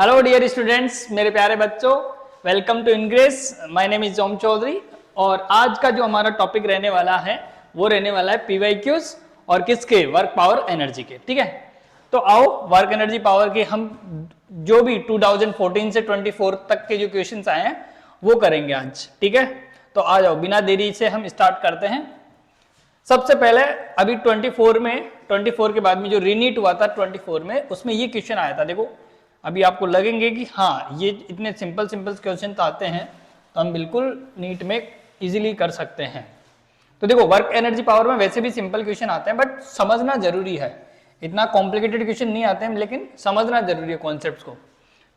Hello dear students, मेरे प्यारे बच्चों, welcome to Ingress. My name is Om Chaudhary और आज का जो हमारा टॉपिक रहने वाला है वो रहने वाला है पीवाईक्यूज और किसके, वर्क पावर एनर्जी के। ठीक है, तो आओ वर्क एनर्जी पावर के हम जो भी 2014 से 24 तक के जो क्वेश्चंस आए हैं वो करेंगे आज। ठीक है, तो आ जाओ, बिना देरी से हम स्टार्ट करते हैं। सबसे पहले अभी 24 के बाद में जो रीनीट हुआ था 24 में, उसमें ये क्वेश्चन आया था। देखो अभी आपको लगेंगे कि हाँ ये इतने सिंपल क्वेश्चन तो आते हैं तो हम बिल्कुल नीट में इजीली कर सकते हैं। तो देखो वर्क एनर्जी पावर में वैसे भी सिंपल क्वेश्चन आते हैं बट समझना जरूरी है। इतना कॉम्प्लिकेटेड क्वेश्चन नहीं आते हैं लेकिन समझना जरूरी है कॉन्सेप्ट्स को।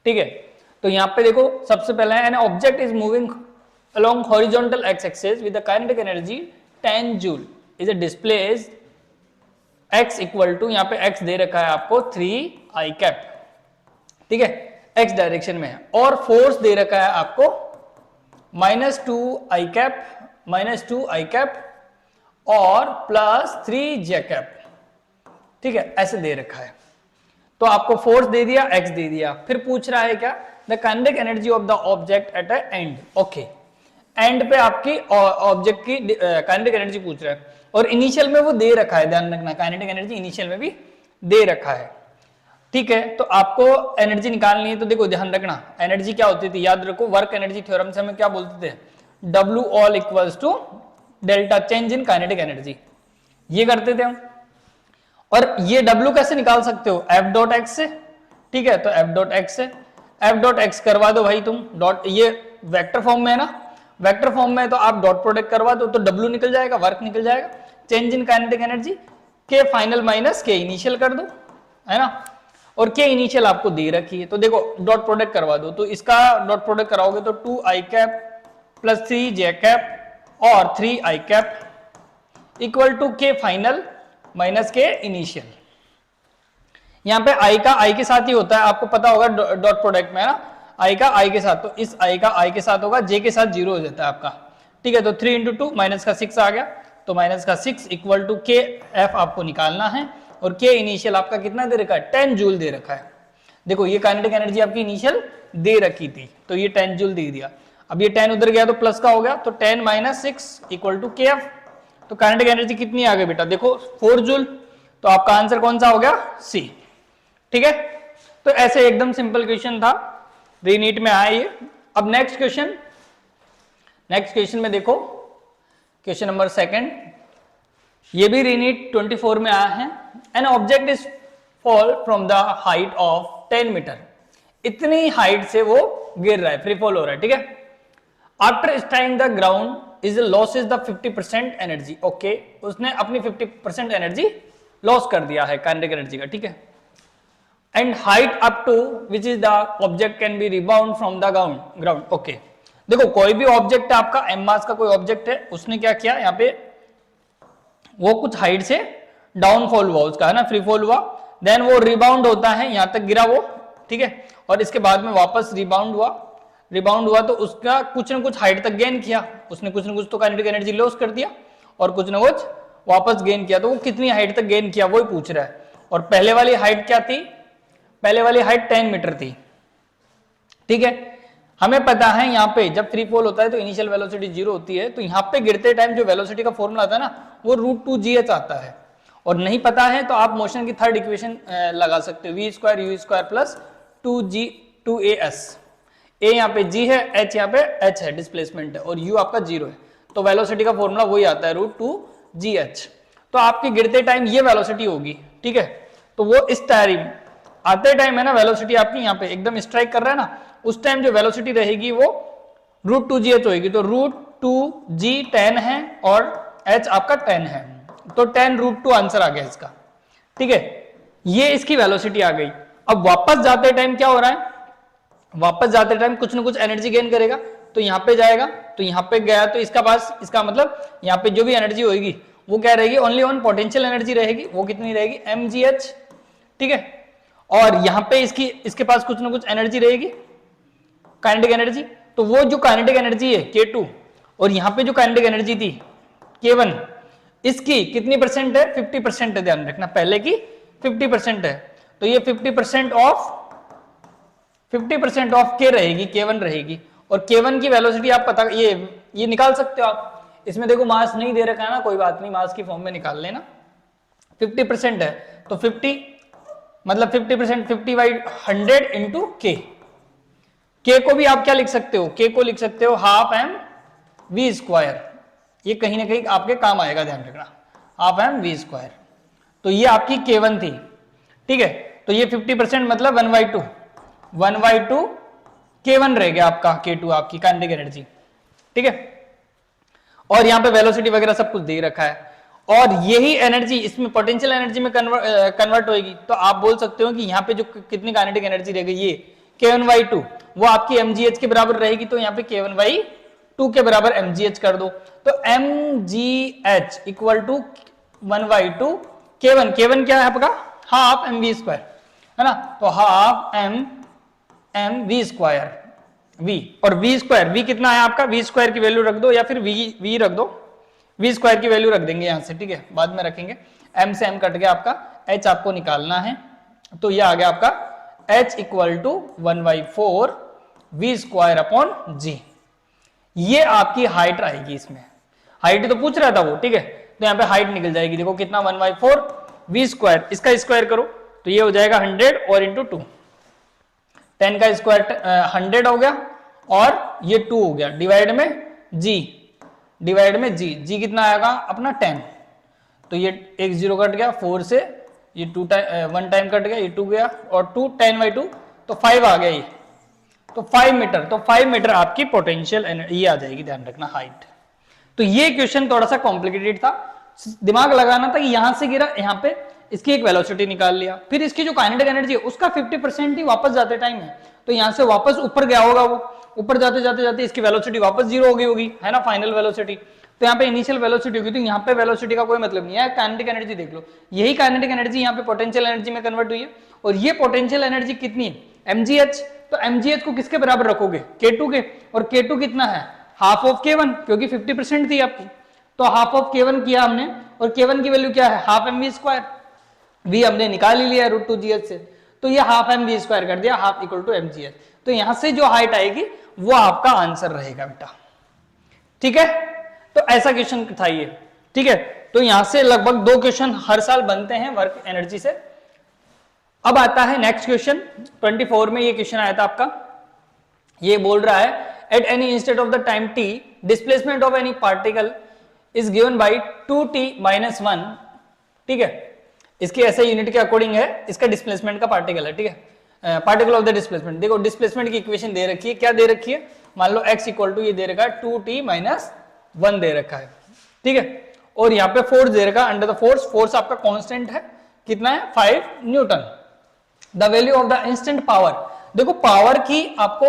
ठीक है, तो यहाँ पे देखो सबसे पहले N object is moving along horizontal x axis with the kinetic energy 10 joule is a displaced x equal to, यहाँ पे x दे रखा है आपको 3 i cap। ठीक है, x डायरेक्शन में है और फोर्स दे रखा है आपको -2 i cap और +3 j cap। ठीक है, ऐसे दे रखा है। तो आपको फोर्स दे दिया, x दे दिया, फिर पूछ रहा है क्या, the kinetic energy of the object at a and. Okay, and पे आपकी ऑब्जेक्ट की काइनेटिक एनर्जी पूछ रहा है और इनिशियल में वो दे रखा है, ध्यान रखना काइनेटिक एनर्जी इनिशियल में भी दे रखा है। ठीक है, तो आपको एनर्जी निकालनी है। तो देखो ध्यान रखना एनर्जी क्या होती थी, याद रखो वर्क एनर्जी थ्योरम से हमें क्या बोलते थे, W all equals to delta change in kinetic energy, ये करते थे हम। और ये W कैसे निकाल सकते हो, F डॉट एक्स से। ठीक है, तो F डॉट एक्स से F डॉट एक्स करवा दो भाई तुम, डॉट ये वेक्टर फॉर्म में है ना, वेक्टर फॉर्म में तो आप डॉट प्रोडक्ट करवा दो तो W निकल जाएगा, वर्क निकल जाएगा, चेंज इन काइनेटिक एनर्जी के फाइनल माइनस के इनिशियल कर दो, है ना। और के इनिशियल आपको दे रखी है तो देखो डॉट प्रोडक्ट करवा दो, तो इसका डॉट प्रोडक्ट कराओगे तो 2 i cap plus 3 j cap और 3 i कैप इक्वल टू के फाइनल माइनस के इनिशियल। यहाँ पे i का i के साथ ही होता है, आपको पता होगा डॉट प्रोडक्ट में, है ना, i का i के साथ, तो इस i का i के साथ होगा, j के साथ 0 हो जाता है आपका। ठीक है, तो 3 इंटू 2 माइनस का 6 आ गया, तो माइनस का 6 इक्वल टू के एफ आपको निकालना है और के इनिशियल आपका कितना दे रखा है, 10 जूल दे रखा है। देखो ये काइनेटिक एनर्जी आपकी इनिशियल दे रखी थी तो ये 10 जूल दे दिया। अब ये 10 उधर गया तो प्लस का हो गया, तो 10 माइनस 6 इक्वल टू के एफ। तो काइनेटिक एनर्जी कितनी आ गई बेटा, देखो 4 जूल, तो आपका आंसर कौन सा हो गया, सी। ठीक है, तो ऐसे एकदम सिंपल क्वेश्चन था, रीनीट में आया ये। अब नेक्स्ट क्वेश्चन में देखो, क्वेश्चन नंबर 2, ये भी रीनीट 24 में आया है। An object is fall from the height of 10 metre, इतनी हाइट से वो गिर रहा है, फ्री फॉल हो रहा है। ठीक है, after striking the ground is losses the 50% energy. Okay, उसने अपनी 50% एनर्जी लॉस कर दिया है काइनेटिक एनर्जी का। ठीक है, and height up to which is the object can be rebound from the ground. Okay, देखो कोई भी ऑब्जेक्ट है आपका, एम मास का कोई ऑब्जेक्ट है, उसने क्या किया, यहाँ पे वो कुछ हाइट से डाउनफॉल हुआ उसका, है ना, फ्री फॉल हुआ, देन वो रिबाउंड होता है, यहां तक गिरा वो। ठीक है, और इसके बाद में वापस रिबाउंड हुआ तो उसका कुछ ना कुछ हाइट तक गेन किया, उसने कुछ ना कुछ तो काइनेटिक एनर्जी लॉस कर दिया और कुछ ना कुछ वापस गेन किया, तो वो कितनी हाइट तक गेन किया वही पूछ रहा है। और पहले वाली हाइट क्या थी, पहले वाली हाइट 10 मीटर थी। ठीक है, हमें पता है यहाँ पे जब फ्री फॉल होता है तो इनिशियल वेलोसिटी 0 होती है, तो यहाँ पे गिरते टाइम जो वेलोसिटी का फॉर्मूला आता है ना वो √2gh आता है। और नहीं पता है तो आप मोशन की थर्ड इक्वेशन लगा सकते हो, v² u² plus 2as। a यहाँ पे g है, h यहाँ पे h है, डिस्प्लेसमेंट है, और u आपका 0 है, तो वेलोसिटी का फॉर्मूला वही आता है √2gh। तो आपके गिरते टाइम ये वेलोसिटी होगी। ठीक है, तो वो इस टाइम आते टाइम है ना, वेलोसिटी आपकी यहाँ पे एकदम स्ट्राइक कर रहा है ना, उस टाइम जो वेलोसिटी रहेगी वो √2gh होगी। तो √2g 10 है और h आपका 10 है, तो 10√2 आंसर आ गया इसका। ठीक है, ये इसकी वेलोसिटी आ गई। अब वापस जाते टाइम क्या हो रहा है, वापस जाते टाइम कुछ ना कुछ एनर्जी गेन करेगा, तो यहाँ पे जाएगा, तो यहाँ पे गया तो इसका पास, इसका मतलब यहाँ पे जो भी एनर्जी होगी वो क्या रहेगी, ओनली ऑन पोटेंशियल एनर्जी रहेगी, वो कितनी रहेगी, mgh। ठीक है, और यहाँ पे इसके पास कुछ ना कुछ एनर्जी रहेगी, काइनेटिक एनर्जी, तो वो जो काइनेटिक एनर्जी है k2 और यहाँ पे जो काइनेटिक एनर्जी थी k1, इसकी कितनी परसेंट है, 50% है, ध्यान रखना पहले की 50% है, तो ये 50% ऑफ 50% ऑफ के रहेगी, K1 रहेगी, और K1 की वेलोसिटी आप पता ये निकाल सकते हो आप। इसमें देखो मास नहीं दे रखा है ना, कोई बात नहीं, मास की फॉर्म में निकाल लेना। 50% है तो 50 मतलब 50%, 50/100 इंटू के। के को भी आप क्या लिख सकते हो, के को लिख सकते हो हाफ एम वी स्क्वायर। ये कहीं ना कहीं आपके काम आएगा, ध्यान रखना, हाफ एम वी स्क्वायर। तो ये आपकी K1 थी, ठीक है। तो ये 50% मतलब 1/2, 1/2 K1 रह गया आपका, K2 आपकी काइनेटिक एनर्जी, ठीक है। और यहाँ पे वेलोसिटी वगैरह सब कुछ दे रखा है, और यही एनर्जी इसमें पोटेंशियल एनर्जी में कन्वर्ट होएगी। तो आप बोल सकते हो कि यहाँ पे जो कितनी काइनेटिक एनर्जी रह गई, ये K1/2 वो आपकी mgh के बराबर रहेगी। तो यहाँ पे K1/2 के बराबर mgh कर दो, तो mgh equal to 1/2 K1। K1 क्या है आपका, हाफ एम वी स्क्वायर, है ना। तो half M V square v, और v स्क्वायर, v कितना है आपका, v स्क्वायर की वैल्यू रख दो, या फिर v रख दो, v स्क्वायर की वैल्यू रख देंगे यहां से, ठीक है, बाद में रखेंगे। m से m कट गया आपका, h आपको निकालना है, तो ये आ गया आपका h equal to 1/4 v square upon g। ये आपकी हाइट आएगी, इसमें हाइट तो पूछ रहा था वो, ठीक है। तो यहाँ पे हाइट निकल जाएगी, देखो कितना 1/4 v स्क्वायर, इसका स्क्वायर करो तो ये हो जाएगा 100 और इंटू 2, 10 का स्क्वायर 100 हो गया, और ये 2 हो गया, डिवाइड में g, g कितना आएगा अपना 10। तो ये एक 0 कट गया, 4 से ये 1 टाइम कट गया, ये 2 गया, और 2 10/2 तो 5 आ गया ये, तो 5 मीटर। तो 5 मीटर आपकी पोटेंशियल एनर्जी आ जाएगी, ध्यान रखना हाइट। तो ये क्वेश्चन थोड़ा सा कॉम्प्लिकेटेड था, दिमाग लगाना था कि यहां से गिरा, यहाँ पे इसकी एक वेलोसिटी निकाल लिया, फिर इसकी जो काइनेटिक एनर्जी है उसका 50% ही वापस जाते टाइम है, तो यहां से वापस ऊपर गया होगा, वो ऊपर जाते जाते जाते इसकी वेलोसिटी वापस 0 हो गई होगी, है ना, फाइनल वेलोसिटी। तो यहाँ पे इनिशियल वेलोसिटी होगी, तो यहाँ पे वेलोसिटी का कोई मतलब नहीं है, काइनेटिक एनर्जी देख लो, यही काइनेटिक एनर्जी यहाँ पे पोटेंशियल एनर्जी में कन्वर्ट हुई है, और ये पोटेंशियल एनर्जी कितनी है, mgh। तो mgh को किसके बराबर रखोगे, K2 के, और K2 कितना है, हाफ ऑफ K1, क्योंकि 50% थी आपकी, तो हाफ ऑफ K1 किया हमने, और K1 की वैल्यू क्या है, half M V square, v हमने निकाल ही लिया √2gh से, तो ये हाफ एम वी स्क्वायर कर दिया, हाफ इक्वल टू mgh। तो यहां से जो हाइट आएगी वो आपका आंसर रहेगा बेटा, ठीक है। तो ऐसा क्वेश्चन था ये, ठीक है। तो यहां से लगभग 2 क्वेश्चन हर साल बनते हैं वर्क एनर्जी से। अब आता है नेक्स्ट क्वेश्चन, 24 में ये क्वेश्चन आया था आपका, ये बोल रहा है at any instant of the time t displacement of any particle is given by 2t-1, ठीक है। इसके ऐसे यूनिट के अकॉर्डिंग है, इसका डिस्प्लेसमेंट का पार्टिकल है, ठीक है, पार्टिकल ऑफ द डिस्प्लेसमेंट। देखो डिस्प्लेसमेंट की इक्वेशन दे रखी है, क्या दे रखी है, मान लो x इक्वल टू ये दे रखा है 2t-1 दे रखा है, ठीक है, और यहाँ पे फोर्स दे रखा है अंडर द फोर्स आपका कांस्टेंट है, कितना है 5 Newton. The value of the instant power, देखो पावर की आपको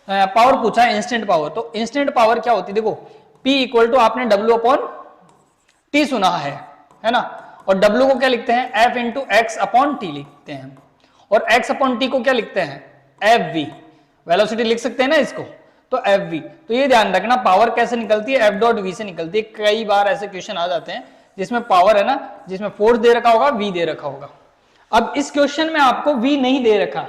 पावर पूछा है, इंस्टेंट पावर, तो इंस्टेंट पावर क्या होती है, देखो P इक्वल टू आपने W/T सुना है ना, और W को क्या लिखते हैं, F इंटू x/T लिखते हैं, और x/T को क्या लिखते हैं, FV, वेलोसिटी लिख सकते हैं ना इसको, तो FV। तो ये ध्यान रखना पावर कैसे निकलती है, F.V से निकलती है। कई बार ऐसे क्वेश्चन आ जाते हैं जिसमें पावर है ना, जिसमें फोर्स दे रखा होगा, V दे रखा होगा। अब इस क्वेश्चन में आपको V नहीं दे रखा,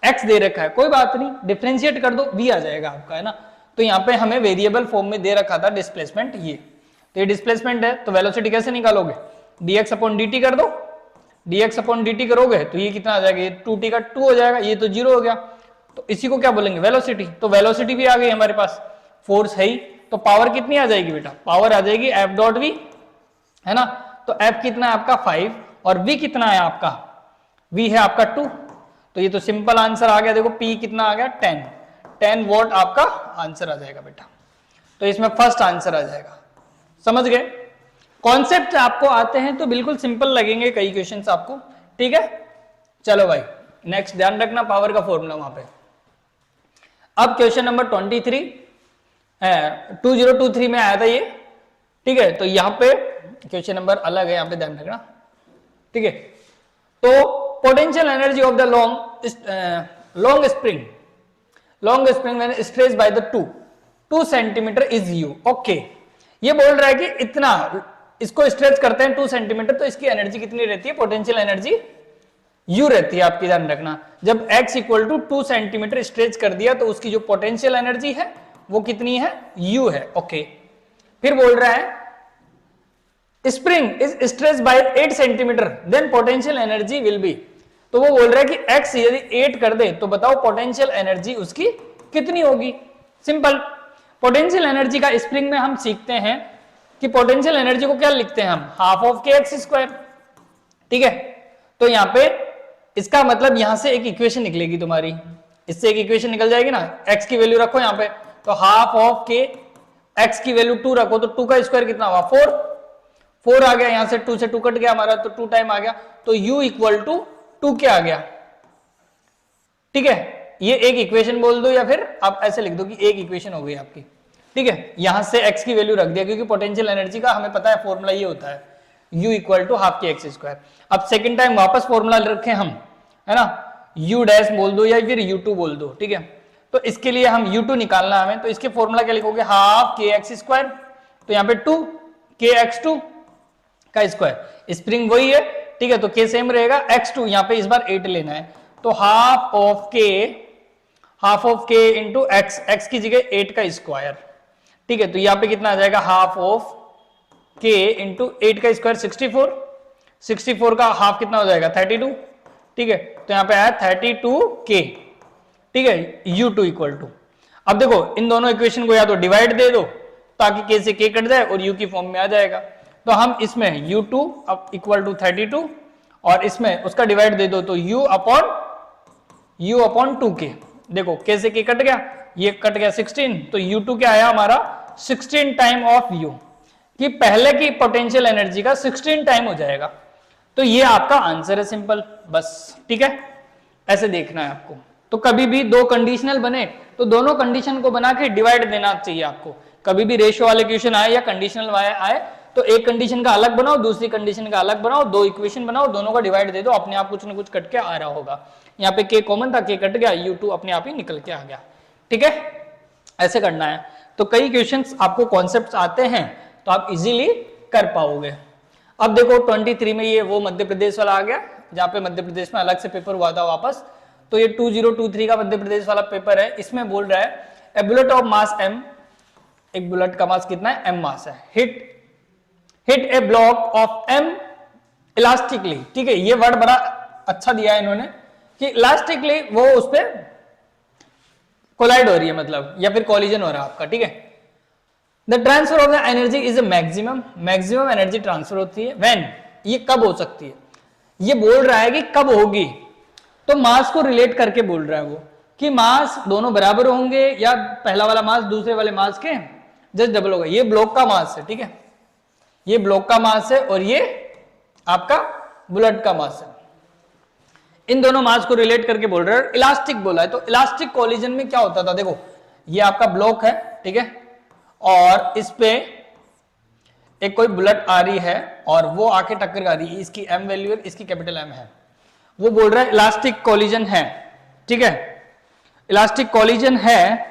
x दे रखा है, कोई बात नहीं, डिफरेंशिएट कर दो, V आ जाएगा आपका, है ना। तो यहाँ पे हमें वेरिएबल फॉर्म में दे रखा था डिस्प्लेसमेंट, ये तो ये डिस्प्लेसमेंट है, तो वेलोसिटी कैसे निकालोगे, dx/dt कर दो, dx/dt करोगे तो ये कितना आ जाएगा, ये 2t का 2 हो जाएगा, ये तो 0 हो गया, तो इसी को क्या बोलेंगे, वेलोसिटी। तो वेलोसिटी भी आ गई हमारे पास, फोर्स है ही, तो पावर कितनी आ जाएगी बेटा, पावर आ जाएगी F.V, है ना। तो F कितना है आपका 5, और V कितना है आपका, V है आपका 2, तो ये तो सिंपल आंसर आ गया। देखो P कितना आ गया 10 वॉट आपका आंसर आ जाएगा बेटा, तो इसमें फर्स्ट आंसर आ जाएगा। समझ गए, कॉन्सेप्ट आपको आते हैं तो बिल्कुल सिंपल लगेंगे कई क्वेश्चंस आपको, ठीक है। चलो भाई नेक्स्ट, ध्यान रखना पावर का फॉर्मूला वहां पे। अब क्वेश्चन नंबर 23 2023 में आया था ये, ठीक है। तो यहाँ पे क्वेश्चन नंबर अलग है, यहाँ पे ध्यान रखना, ठीक है। तो potential energy of the long spring when stretched by the 2 centimetre is you, okay. ये बोल रहा है कि इतना इसको स्ट्रेच करते हैं 2 सेंटीमीटर, तो इसकी एनर्जी कितनी रहती है, पोटेंशियल एनर्जी यू रहती है आपकी, ध्यान रखना। जब x equal to 2 centimetre stretch कर दिया तो उसकी जो पोटेंशियल एनर्जी है वो कितनी है, u है। ओके, फिर बोल रहा है spring is stretch by 8 centimetre then potential energy will be. तो वो बोल रहा है कि x यदि 8 कर दे तो बताओ पोटेंशियल एनर्जी उसकी कितनी होगी। सिंपल, पोटेंशियल एनर्जी का स्प्रिंग में हम सीखते हैं कि पोटेंशियल एनर्जी को क्या लिखते हैं हम, हाफ ऑफ के एक्स स्क्वायर। ठीक है, तो यहां पे इसका मतलब यहां से एक इक्वेशन निकलेगी तुम्हारी, इससे एक इक्वेशन निकल जाएगी ना। x की वैल्यू रखो यहां पे, तो हाफ ऑफ के x की वैल्यू 2 रखो, तो 2 का स्क्वायर कितना हुआ 4, 4 आ गया, यहां से 2 से 2 कट गया हमारा, तो 2 टाइम आ गया, तो u इक्वल टू 2 क्या आ गया। ठीक है, ये एक इक्वेशन बोल दो या फिर आप ऐसे लिख दो कि एक इक्वेशन हो गई आपकी। ठीक है, यहां से x की वैल्यू रख दिया क्योंकि पोटेंशियल एनर्जी का हमें पता है फॉर्मूला ये होता है u इक्वल टू हाफ के एक्स स्क्वायर। अब सेकंड टाइम वापस फॉर्मूला रखें हम, है ना, u डैश बोल दो या फिर u2 बोल दो। ठीक है, तो इसके लिए हम u2 निकालना हमें, तो इसके फॉर्मूला क्या लिखोगे, हाफ के एक्स स्क्वायर, तो यहाँ पे 2 के x2 का स्क्वायर, स्प्रिंग वही है। ठीक है, तो k सेम रहेगा, x2 यहाँ पे इस बार 8 लेना है, तो हाफ ऑफ के इंटू x की जगह 8 का स्क्वायर। ठीक है, तो यहाँ पे कितना आ जाएगा, हाफ ऑफ k इंटू 8 का स्क्वायर 64, 64 का हाफ कितना हो जाएगा 32। ठीक है, तो यहाँ पे आया 32k। ठीक है, u2 इक्वल टू, अब देखो इन दोनों इक्वेशन को या तो डिवाइड दे दो ताकि k से k कट जाए और u की फॉर्म में आ जाएगा, तो हम इसमें u2 अब इक्वल टू 32 और इसमें उसका डिवाइड दे दो तो u अपॉन 2k। देखो k से k कट गया, ये कट गया 16, तो u2 क्या आया हमारा 16 टाइम ऑफ u, कि पहले की पोटेंशियल एनर्जी का 16 टाइम हो जाएगा। तो ये आपका आंसर है, सिंपल बस। ठीक है, ऐसे देखना है आपको। तो कभी भी दो कंडीशनल बने तो दोनों कंडीशन को बना के डिवाइड देना चाहिए आपको। कभी भी रेशियो वाले क्वेश्चन आए या कंडीशनल आए तो एक कंडीशन का अलग बनाओ, दूसरी कंडीशन का अलग बनाओ, दो इक्वेशन बनाओ, दोनों का डिवाइड दे दो, अपने आप कुछ ना कुछ कट के आ रहा होगा। यहाँ पे k कॉमन था, k कट गया, u2 अपने आप ही निकल के आ गया। ठीक है, ऐसे करना है। तो कई क्वेश्चंस आपको कॉन्सेप्ट्स आते हैं तो आप इजीली कर पाओगे। अब देखो 23 में ये वो मध्य प्रदेश वाला आ गया, जहाँ पे मध्य प्रदेश में अलग से पेपर हुआ था वापस, तो ये 2023 का मध्य प्रदेश वाला पेपर है। इसमें बोल रहा है ए बुलेट ऑफ मास m, एक बुलेट का मास कितना है, m मास है, hit A block of m elastically. ठीक है, ये वर्ड बड़ा अच्छा दिया है इन्होंने कि इलास्टिकली वो उस पर कोलाइड हो रही है, मतलब या फिर कॉलिजन हो रहा है आपका। ठीक है, the transfer of the energy is maximum energy transfer होती है व्हेन, ये कब हो सकती है, ये बोल रहा है कि कब होगी, तो मास को रिलेट करके बोल रहा है वो कि मास दोनों बराबर होंगे या पहला वाला मास दूसरे वाले मास के जस्ट डबल होगा। ये ब्लॉक का मास है, ठीक है, ये ब्लॉक का मास है और ये आपका बुलेट का मास है। इन दोनों मास को रिलेट करके बोल रहे हैं, इलास्टिक बोला है। तो इलास्टिक कोलिजन में क्या होता था, देखो ये आपका ब्लॉक है, ठीक है, और इस पे एक कोई बुलेट आ रही है और वो आके टक्कर आ रही है, इसकी m वैल्यू है, इसकी कैपिटल M है, वो बोल रहा है इलास्टिक कोलिजन है। ठीक है, इलास्टिक कोलिजन है।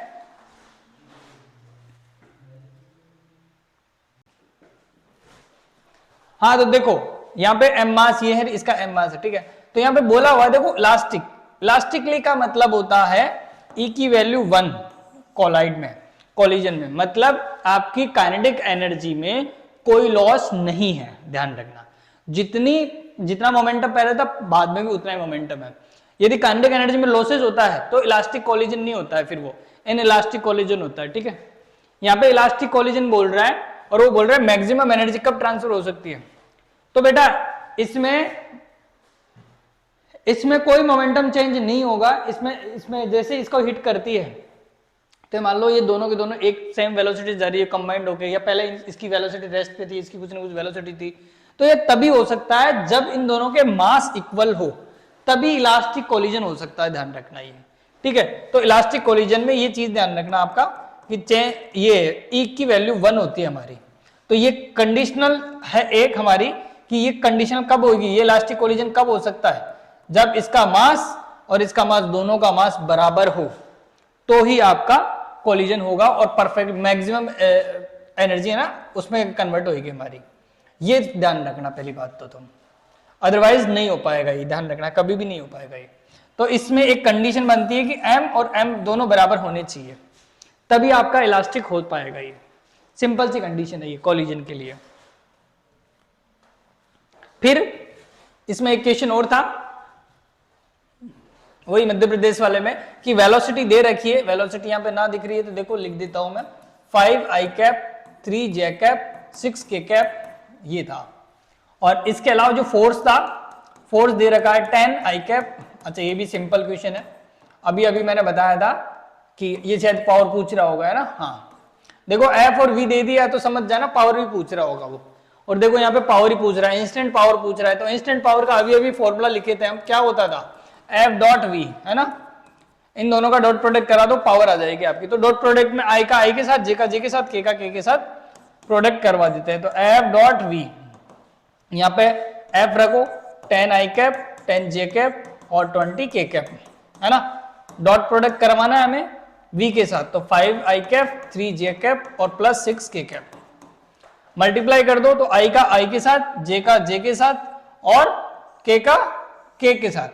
हाँ, तो देखो यहां पे m मास ये है, इसका m मास है, ठीक है, तो यहां पे बोला हुआ है देखो इलास्टिक, इलास्टिकली का मतलब होता है E की वैल्यू 1 कोलाइड में, कोलिजन में, मतलब आपकी काइनेटिक एनर्जी में कोई लॉस नहीं है। ध्यान रखना, जितना मोमेंटम पहले था बाद में भी उतना ही मोमेंटम है। यदि काइनेटिक एनर्जी में लॉसेज होता है तो इलास्टिक कोलिजन नहीं होता है, फिर वो इनइलास्टिक कोलिजन होता है। ठीक है, यहाँ पे इलास्टिक कोलिजन बोल रहा है और वो बोल रहा है मैक्सिमम एनर्जी कब ट्रांसफर हो सकती है। तो बेटा इसमें कोई मोमेंटम चेंज नहीं होगा। इसमें जैसे इसको हिट करती है तो मान लो ये दोनों के दोनों एक सेम वेलोसिटी जा रही है कंबाइंड होके, या पहले इसकी वेलोसिटी रेस्ट पे थी, इसकी कुछ ना कुछ वेलोसिटी थी, तो ये तभी हो सकता है जब इन दोनों के मास इक्वल हो, तभी इलास्टिक कोलिजन हो सकता है। ध्यान रखना ये, ठीक है। तो इलास्टिक कोलिजन में ये चीज ध्यान रखना आपका कि ये E की वैल्यू 1 होती है हमारी, तो ये कंडीशनल है एक हमारी कि ये कंडीशन कब होगी, ये इलास्टिक कोलिजन कब हो सकता है, जब इसका मास और इसका मास दोनों का मास बराबर हो, तो ही आपका कोलिजन होगा और परफेक्ट मैक्सिमम एनर्जी है ना उसमें कन्वर्ट होगी हमारी। ये ध्यान रखना पहली बात तो तुम। अदरवाइज नहीं हो पाएगा, ये ध्यान रखना, कभी भी नहीं हो पाएगा ये। तो इसमें एक कंडीशन बनती है कि m और m दोनों बराबर होने चाहिए, तभी आपका इलास्टिक हो पाएगा। ये सिंपल सी कंडीशन है ये कोलिजन के लिए। फिर इसमें एक क्वेश्चन और था, वही मध्य प्रदेश वाले में, कि वेलोसिटी दे रखी है, वेलोसिटी यहां पे ना दिख रही है तो देखो लिख देता हूं मैं, 5i cap 3j cap 6k cap, ये था। और इसके अलावा जो फोर्स था, फोर्स दे रखा है 10i कैप। अच्छा ये भी सिंपल क्वेश्चन है, अभी अभी मैंने बताया था कि ये शायद पावर पूछ रहा होगा, है ना। हाँ देखो F और V दे दिया है तो समझ जाना पावर भी पूछ रहा होगा वो। और देखो यहाँ पे पावर ही पूछ रहा है, इंस्टेंट पावर पूछ रहा है, तो इंस्टेंट पावर का अभी अभी फॉर्मूला लिखे थे हम, क्या होता था, F डॉट V, है ना। इन दोनों का डॉट प्रोडक्ट करा दो, पावर आ जाएगी आपकी। तो डॉट प्रोडक्ट में I का I के साथ, J का J के साथ, K का K के साथ प्रोडक्ट करवा देते हैं। तो F डॉट V, यहाँ पे F रखो 10i कैप 10j कैप और 20k कैप, है ना। डॉट प्रोडक्ट करवाना है हमें V के साथ, तो 5i कैप 3j कैप और प्लस 6k कैप। मल्टीप्लाई कर दो तो I का I के साथ, J का J के साथ और K का K के साथ,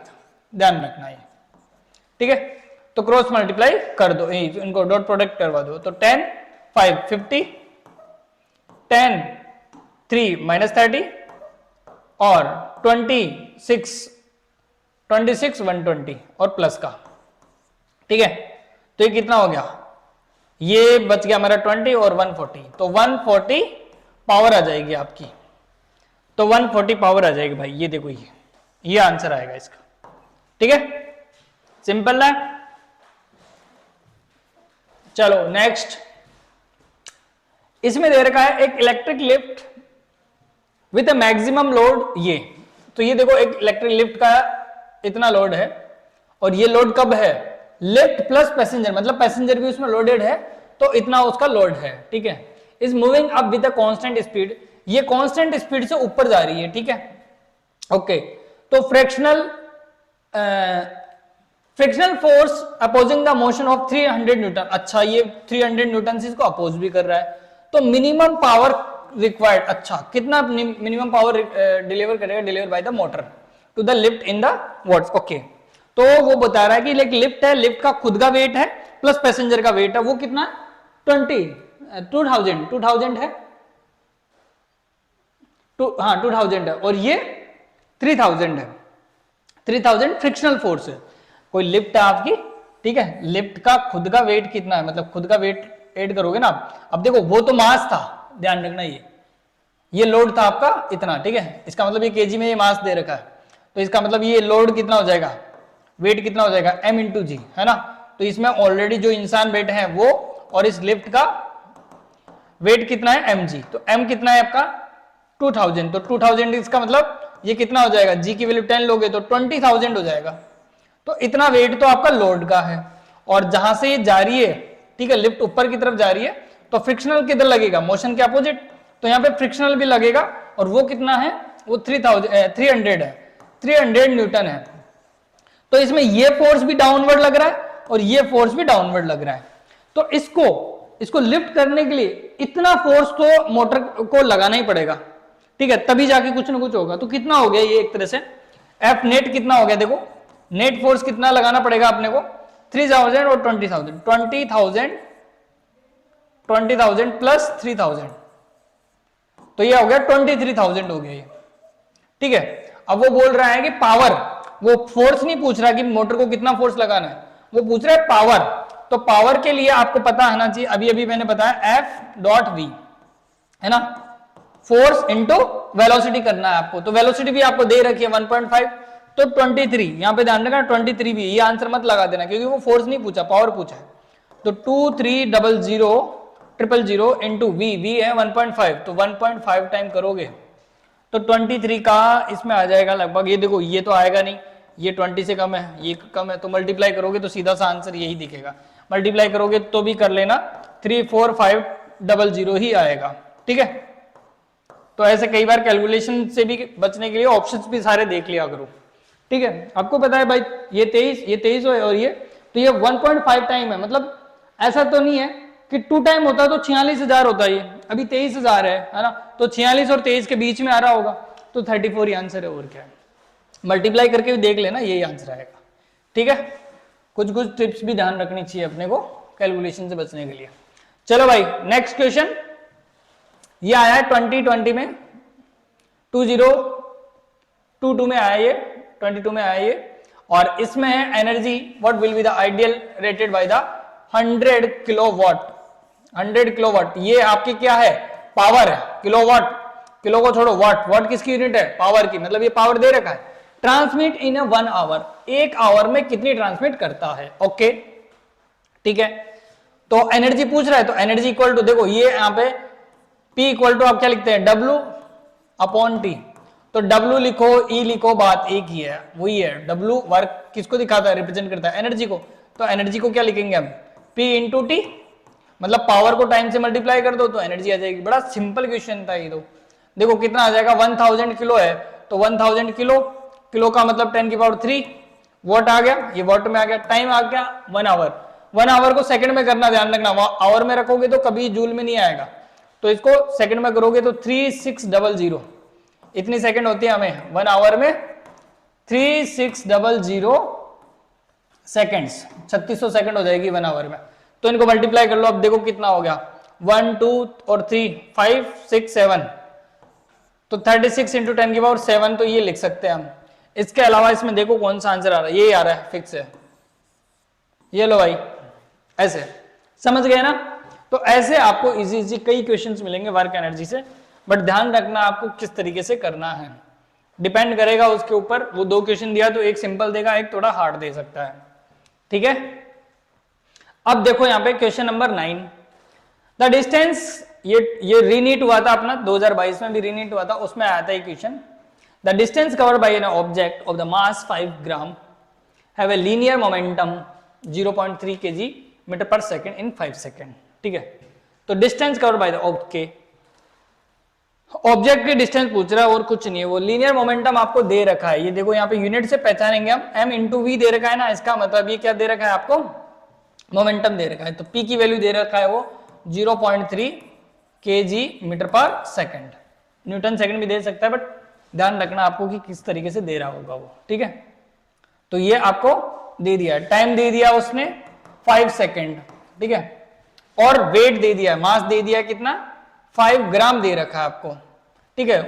ध्यान रखना है, ठीक है। तो क्रॉस मल्टीप्लाई कर दो, इनको डॉट प्रोडक्ट करवा दो, तो 10 5 50, 10 3 -30 और 26 120 और प्लस का, ठीक है। तो ये कितना हो गया, ये बच गया हमारा 20 और 140, तो 140 पावर आ जाएगी आपकी, तो 140 पावर आ जाएगी भाई। ये देखो ये आंसर आएगा इसका, ठीक है, सिंपल है। चलो नेक्स्ट, इसमें दे रखा है एक electric lift with a maximum load ये। तो ये देखो एक इलेक्ट्रिक लिफ्ट का इतना लोड है, और ये लोड कब है, लिफ्ट प्लस पैसेंजर, मतलब पैसेंजर भी उसमें लोडेड है, तो इतना उसका लोड है, ठीक है। Is moving up with a constant speed, ये कांस्टेंट स्पीड से ऊपर जा रही है, ठीक है, ओके। तो frictional force opposing the motion of 300 Newton, अच्छा ये 300 न्यूटन से इसको अपोज भी कर रहा है। तो मिनिमम पावर रिक्वायर्ड, अच्छा कितना मिनिमम पावर डिलीवर करेगा, deliver by the motor to the lift in the watts, okay. तो वो बता रहा है कि लिफ्ट है, लिफ्ट का खुद का वेट है प्लस पैसेंजर का वेट है, वो कितना 2000 है, हाँ 2000 है, और ये 3000 है, 3000 फ्रिक्शनल फोर्स है। कोई लिफ्ट है आपकी, ठीक है, लिफ्ट का खुद का वेट कितना है, मतलब खुद का वेट ऐड करोगे ना आप। अब देखो वो तो मास था, ध्यान रखना, ये लोड था आपका इतना, ठीक है, इसका मतलब ये केजी में ये मास दे रखा है, तो इसका मतलब ये लोड कितना हो जाएगा, वेट कितना हो जाएगा, m इंटू जी, है ना। तो इसमें ऑलरेडी जो इंसान बैठे हैं वो, और इस लिफ्ट का वेट कितना है mg, तो m कितना है आपका 2000, तो 2000 इसका मतलब ये कितना हो जाएगा, g की वैल्यू 10 लोगे तो 20000 हो जाएगा। तो इतना वेट तो आपका लोड का है, और जहां से ये जा रही है, ठीक है, लिफ्ट ऊपर की तरफ जा रही है, तो फ्रिक्शनल किधर लगेगा, मोशन के अपोजिट, तो यहाँ पे फ्रिक्शनल भी लगेगा, और वो कितना है, वो 300 है, 300 न्यूटन है। तो इसमें ये फोर्स भी डाउनवर्ड लग रहा है और ये फोर्स भी डाउनवर्ड लग रहा है, तो इसको लिफ्ट करने के लिए इतना फोर्स तो मोटर को लगाना ही पड़ेगा, ठीक है, तभी जाके कुछ ना कुछ होगा। तो कितना हो गया ये, एक तरह से एफ नेट कितना हो गया, देखो नेट फोर्स कितना लगाना पड़ेगा अपने को, 3000 और 20000 प्लस 3000, तो ये हो गया 23000 हो गया ये, ठीक है। अब वो बोल रहा है कि पावर, वो फोर्स नहीं पूछ रहा कि मोटर को कितना फोर्स लगाना है, वो पूछ रहा है पावर। तो पावर के लिए आपको पता होना चाहिए, अभी अभी मैंने बताया F डॉट V, है ना, फोर्स इंटू वेलोसिटी करना है आपको। तो वेलोसिटी भी आपको दे रखी है 1.5, तो 23, यहां पे ध्यान रखना 23 भी, ये आंसर मत लगा देना क्योंकि वो फोर्स नहीं पूछा, पावर पूछा है। तो 2300 इंटू V है 1.5, तो 1.5 टाइम करोगे तो 23 का इसमें आ जाएगा लगभग, ये देखो ये तो आएगा नहीं, ये 20 से कम है, ये कम है, तो मल्टीप्लाई करोगे तो सीधा सा आंसर यही दिखेगा। मल्टीप्लाई करोगे तो भी कर लेना 34500 ही आएगा, ठीक है। तो ऐसे कई बार कैलकुलेशन से भी बचने के लिए ऑप्शंस भी सारे देख लिया करो, ठीक है। आपको पता है भाई ये 23 है और ये, तो ये 1.5 टाइम है, मतलब ऐसा तो नहीं है कि 2 टाइम होता तो 46,000 होता, ये अभी 23,000 है ना, तो 46 और 23 के बीच में आ रहा होगा, तो 34 ही आंसर है, और क्या है। मल्टीप्लाई करके भी देख लेना, यही आंसर आएगा। ठीक है, कुछ कुछ टिप्स भी ध्यान रखनी चाहिए अपने को कैलकुलेशन से बचने के लिए। चलो भाई नेक्स्ट क्वेश्चन, ये आया है 2020 में, 2022 में आया ये, 22 में आया ये, और इसमें है energy what will be the ideal rated by the 100 kilowatt. 100 kilowatt ये आपकी क्या है, पावर है। किलोवाट, किलो को छोड़ो, वाट, वाट किसकी यूनिट है, पावर की, मतलब ये पावर दे रखा है। ट्रांसमिट इन 1 आवर, 1 आवर में कितनी ट्रांसमिट करता है। ओके ठीक है, तो एनर्जी पूछ रहा है, तो एनर्जी इक्वल टू, देखो ये यहाँ पे P इक्वल टू आप क्या लिखते हैं, W अपॉन T। तो W लिखो, E लिखो, बात एक ही है, वही है। W वर्क किसको दिखाता है, रिप्रेजेंट करता है एनर्जी को। तो एनर्जी को क्या लिखेंगे हम, P इंटू टी, मतलब पावर को टाइम से मल्टीप्लाई कर दो तो एनर्जी आ जाएगी। बड़ा सिंपल क्वेश्चन था ये तो। देखो कितना आ जाएगा, 1000 किलो है तो 1000 किलो, किलो का मतलब 10 की पावर 3 वॉट आ गया, ये वॉट में आ गया। टाइम आ गया 1 आवर, 1 आवर को सेकंड में करना, ध्यान रखना, आवर में रखोगे तो कभी जूल में नहीं आएगा, तो इसको सेकंड में करोगे तो 3600, इतनी सेकंड होती है हमें 1 आवर में, 3600 सेकंड्स, 3600 सेकंड हो जाएगी 1 आवर में। तो इनको मल्टीप्लाई कर लो, अब देखो कितना हो गया, 1 2 और 3 5 6 7, तो 36 इंटू 10 की पावर 7, तो ये लिख सकते हैं हम। इसके अलावा इसमें देखो कौन सा आंसर आ रहा है, ये आ रहा है, फिक्स है, ये लो भाई, ऐसे समझ गए ना। तो ऐसे आपको इजी इजी कई क्वेश्चंस मिलेंगे वर्क एनर्जी से, बट ध्यान रखना आपको किस तरीके से करना है, डिपेंड करेगा उसके ऊपर। वो 2 क्वेश्चन दिया तो एक सिंपल देगा, एक थोड़ा हार्ड दे सकता है। ठीक है, अब देखो यहाँ पे क्वेश्चन नंबर 9, द डिस्टेंस, ये रीनीट हुआ था अपना 2022 में भी रीनीट हुआ था, उसमें आया था ये क्वेश्चन। The distance covered by an object of the mass 5 gram have a linear momentum 0.3 kg metre पर सेकेंड इन 5 सेकेंड। ठीक है, तो distance covered by the object की डिस्टेंस पूछ रहा है और कुछ नहीं है। वो लीनियर मोमेंटम आपको दे रखा है, ये देखो यहाँ पे यूनिट से पहचानेंगे हम, m इंटू वी दे रखा है ना, इसका मतलब ये क्या दे रखा है आपको, मोमेंटम दे रखा है। तो P की वैल्यू दे रखा है वो 0.3 kg मीटर पर सेकेंड, न्यूटन सेकेंड भी दे सकता है, बट ध्यान रखना आपको कि किस तरीके से दे रहा होगा वो। ठीक है, तो ये आपको दे दिया, टाइम दे दिया उसने 5 सेकेंड। ठीक है, और वेट दे दिया, मास दे दिया कितना, 5 ग्राम दे रखा है आपको। ठीक है,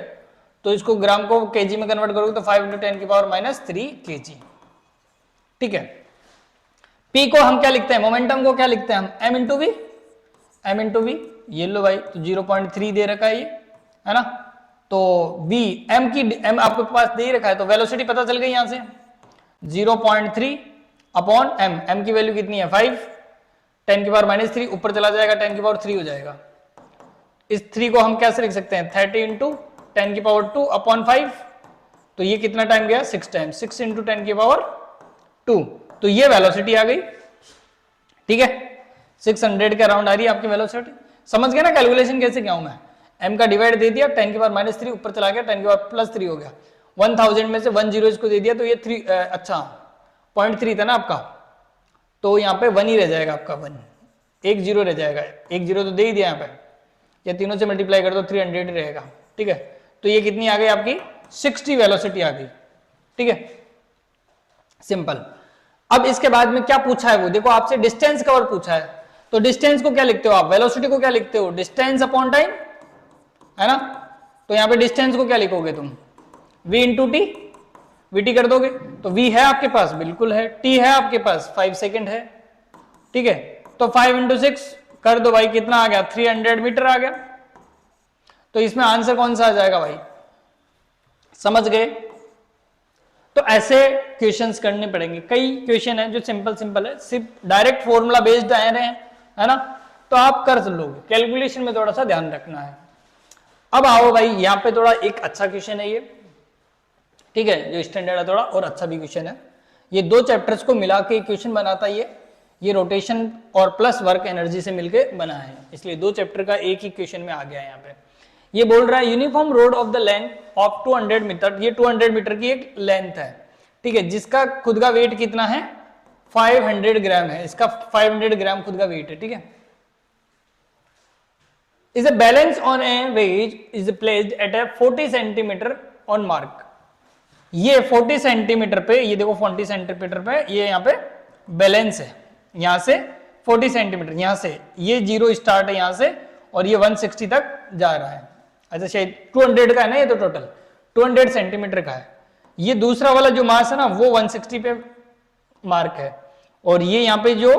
तो इसको ग्राम को केजी में कन्वर्ट करोगे तो 5 इंटू 10 की पावर -3 kg। ठीक है, P को हम क्या लिखते हैं, मोमेंटम को क्या लिखते हैं हम, m into V, m into V, ये लो भाई, तो 0.3 दे रखा है ये, है ना। तो v, m की, m आपके पास दे रखा है, तो वेलोसिटी पता चल गई यहां से 0.3 अपॉन m, m की वैल्यू कितनी है 5, 10 की पावर -3 ऊपर चला जाएगा, 10 की पावर 3 हो जाएगा। इस 3 को हम कैसे लिख सकते हैं, 30 इंटू 10 की पावर 2 अपॉन 5, तो ये कितना टाइम गया, 6 टाइम, 6 इंटू 10 की पावर 2, तो ये वेलोसिटी आ गई। ठीक है, 600 के अराउंड आ रही है आपकी वेलोसिटी। समझ गए ना कैलकुलेशन कैसे किया हूं मैं, m का डिवाइड दे दिया, 10 की पावर -3 ऊपर चला गया, 10 की पावर +3 हो गया, 1000 में से 1 0 इसको दे दिया, तो ये 3 अच्छा 0.3 था ना आपका, तो यहाँ पे 1 ही रह जाएगा आपका, 1 1 0 रह जाएगा, 1 0 तो दे ही दिया यहाँ पे, ये तीनों से मल्टीप्लाई कर दो 300 रहेगा। ठीक है, तो ये कितनी आ गई आपकी 60 वेलोसिटी आ गई। ठीक है, सिंपल। अब इसके बाद में क्या पूछा है वो देखो, आपसे डिस्टेंस कवर पूछा है, तो डिस्टेंस को क्या लिखते हो आप, वेलोसिटी को क्या लिखते हो, डिस्टेंस अपॉन टाइम, है ना। तो यहाँ पे डिस्टेंस को क्या लिखोगे तुम, v इंटू टी, वीटी कर दोगे, तो v है आपके पास, बिल्कुल है, t है आपके पास 5 सेकेंड है। ठीक है, तो 5 इंटू 6 कर दो भाई, कितना आ गया 300 मीटर आ गया। तो इसमें आंसर कौन सा आ जाएगा भाई, समझ गए। तो ऐसे क्वेश्चंस करने पड़ेंगे, कई क्वेश्चन है जो सिंपल सिंपल है, सिर्फ डायरेक्ट फॉर्मूला बेस्ड आए रहे हैं, है ना, तो आप कर लोगे, कैलकुलेशन में थोड़ा सा ध्यान रखना है। अब आओ भाई, यहाँ पे थोड़ा एक अच्छा क्वेश्चन है ये, ठीक है, जो स्टैंडर्ड है थोड़ा और अच्छा भी क्वेश्चन है। ये 2 चैप्टर्स को मिला के क्वेश्चन बनाता है ये रोटेशन और प्लस वर्क एनर्जी से मिलके बना है, इसलिए 2 चैप्टर का एक ही क्वेश्चन में आ गया है यहाँ पे। ये बोल रहा है uniform rod of the length of 200 metre, ये 200 मीटर की एक लेंथ है, ठीक है, जिसका खुद का वेट कितना है 500 ग्राम है, इसका 500 ग्राम खुद का वेट है। ठीक है, is a balance on a wedge is placed at a 40 centimeter on mark, ये 40 सेंटीमीटर पे, ये देखो 40 सेंटीमीटर पे ये यहाँ पे बैलेंस है, यहां से 40 सेंटीमीटर, यहां से ये 0 स्टार्ट है यहां से और ये 160 तक जा रहा है। अच्छा शायद 200 का है ना ये, तो टोटल 200 सेंटीमीटर का है। ये दूसरा वाला जो मास है ना वो 160 पे मार्क है, और ये यहाँ पे जो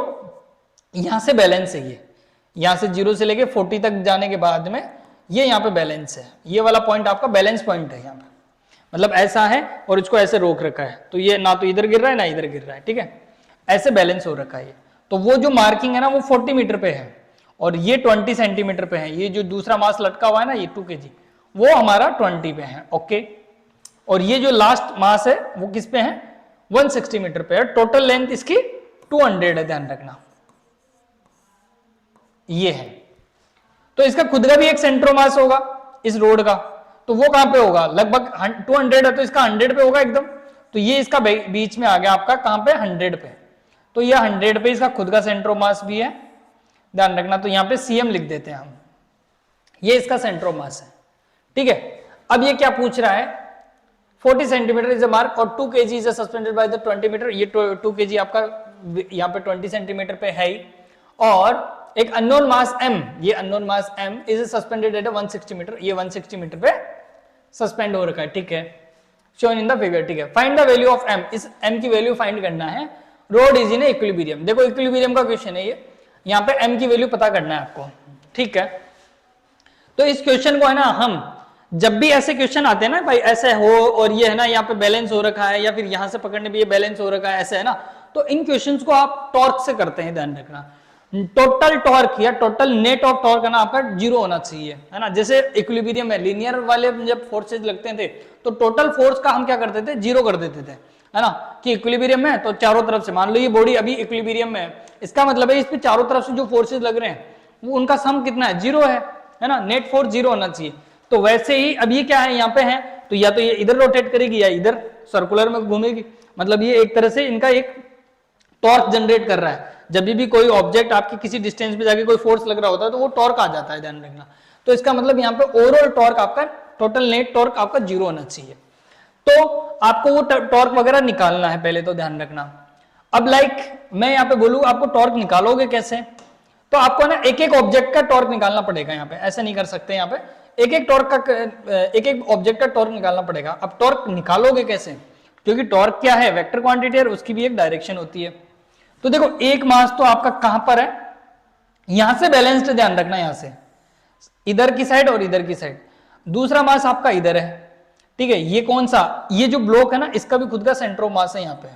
यहां से बैलेंस है, ये यहां से 0 से लेके 40 तक जाने के बाद में ये यहाँ पे बैलेंस है। ये वाला पॉइंट आपका बैलेंस पॉइंट है यहाँ पे, मतलब ऐसा है और इसको ऐसे रोक रखा है, तो ये ना तो इधर गिर रहा है ना इधर गिर रहा है, ठीक है, ऐसे बैलेंस हो रखा है ये। तो वो जो मार्किंग है ना वो 40 मीटर पे है और ये 20 सेंटीमीटर पे है। ये जो दूसरा मास लटका हुआ है ना ये 2 kg, वो हमारा 20 पे है, ओके। और ये जो लास्ट मास है वो किस पे है, 160 मीटर पे है। टोटल लेंथ इसकी 200 है, ध्यान रखना ये है। तो इसका खुद का भी एक सेंट्रोमास होगा इस रोड का, तो वो कहां पे होगा, लगभग 200 है तो इसका 100 पे होगा एकदम। तो ये इसका बीच में आ गया आपका कहां पे, 100 पे। तो ये 100 पे इसका खुद का सेंट्रोमास भी है, ध्यान रखना। तो यहां पे सीएम लिख देते हैं हम, ये इसका सेंट्रोमास है, ठीक है। अब ये क्या पूछ रहा है, 40 सेंटीमीटर इज अ मार्क और 2 kg is suspended by the 20 metre. ये 2 kg आपका यहाँ पे 20 सेंटीमीटर पे है ही, और एक अननोन मास m, ये unknown mass m is suspended at 160 metre, ये 160 मीटर पे सस्पेंड हो रखा है, ठीक है, शोन इन द फिगर, ठीक है। Find the value of m, इस m की वैल्यू फाइंड करना है। रोड इज इन इक्विलिब्रियम, देखो इक्विलिब्रियम का क्वेश्चन है ये, यहाँ पे m की वैल्यू पता करना है आपको, ठीक है। तो इस क्वेश्चन को है ना, हम जब भी ऐसे क्वेश्चन आते हैं ना भाई, ऐसे हो और ये है ना यहाँ पे बैलेंस हो रखा है, या फिर यहां से पकड़ने भी ये बैलेंस हो रखा है, ऐसे है ना, तो इन क्वेश्चंस को आप टॉर्क से करते हैं, ध्यान रखना। टोटल टॉर्क या टोटल नेट ऑफ टॉर्क है ना आपका 0 होना चाहिए, है ना। जैसे इक्विलिब्रियम में लीनियर वाले जब फोर्सेज लगते थे तो टोटल फोर्स का हम क्या करते थे, 0 कर देते थे, है ना, कि इक्विलिब्रियम में तो चारों तरफ से, मान लो ये बॉडी अभी इक्विलिब्रियम में है, इसका मतलब है इस पे चारों तरफ से जो फोर्सेज लग रहे हैं वो उनका सम कितना है, 0 है ना, नेट फोर्स 0 होना चाहिए। तो वैसे ही अब ये क्या है, यहाँ पे है तो या तो ये इधर रोटेट करेगी या इधर सर्कुलर में घूमेगी, मतलब ये एक तरह से इनका एक टॉर्क जनरेट कर रहा है। जब भी कोई ऑब्जेक्ट आपके किसी डिस्टेंस पे जाके कोई फोर्स लग रहा होता है तो वो टॉर्क आ जाता है, ध्यान रखना। तो इसका मतलब यहाँ पे ओवरऑल टॉर्क आपका, टोटल नेट टॉर्क आपका 0 होना चाहिए। तो आपको वो टॉर्क वगैरह निकालना है पहले, तो ध्यान रखना। अब मैं यहाँ पे बोलूँ आपको टॉर्क निकालोगे कैसे, तो आपको ना एक एक ऑब्जेक्ट का टॉर्क निकालना पड़ेगा। यहाँ पे ऐसा नहीं कर सकते, यहाँ पे एक एक ऑब्जेक्ट का टॉर्क निकालना पड़ेगा। अब टॉर्क निकालोगे कैसे, क्योंकि टॉर्क क्या है, वेक्टर क्वांटिटी है, उसकी भी एक डायरेक्शन होती है। तो देखो एक मास तो आपका कहां पर है, यहां से बैलेंस्ड, ध्यान रखना, यहां से इधर की साइड और इधर की साइड। दूसरा मास आपका इधर है, ठीक है। ये कौन सा, ये जो ब्लॉक है ना, इसका भी खुद का सेंटर ऑफ मास है यहाँ पे,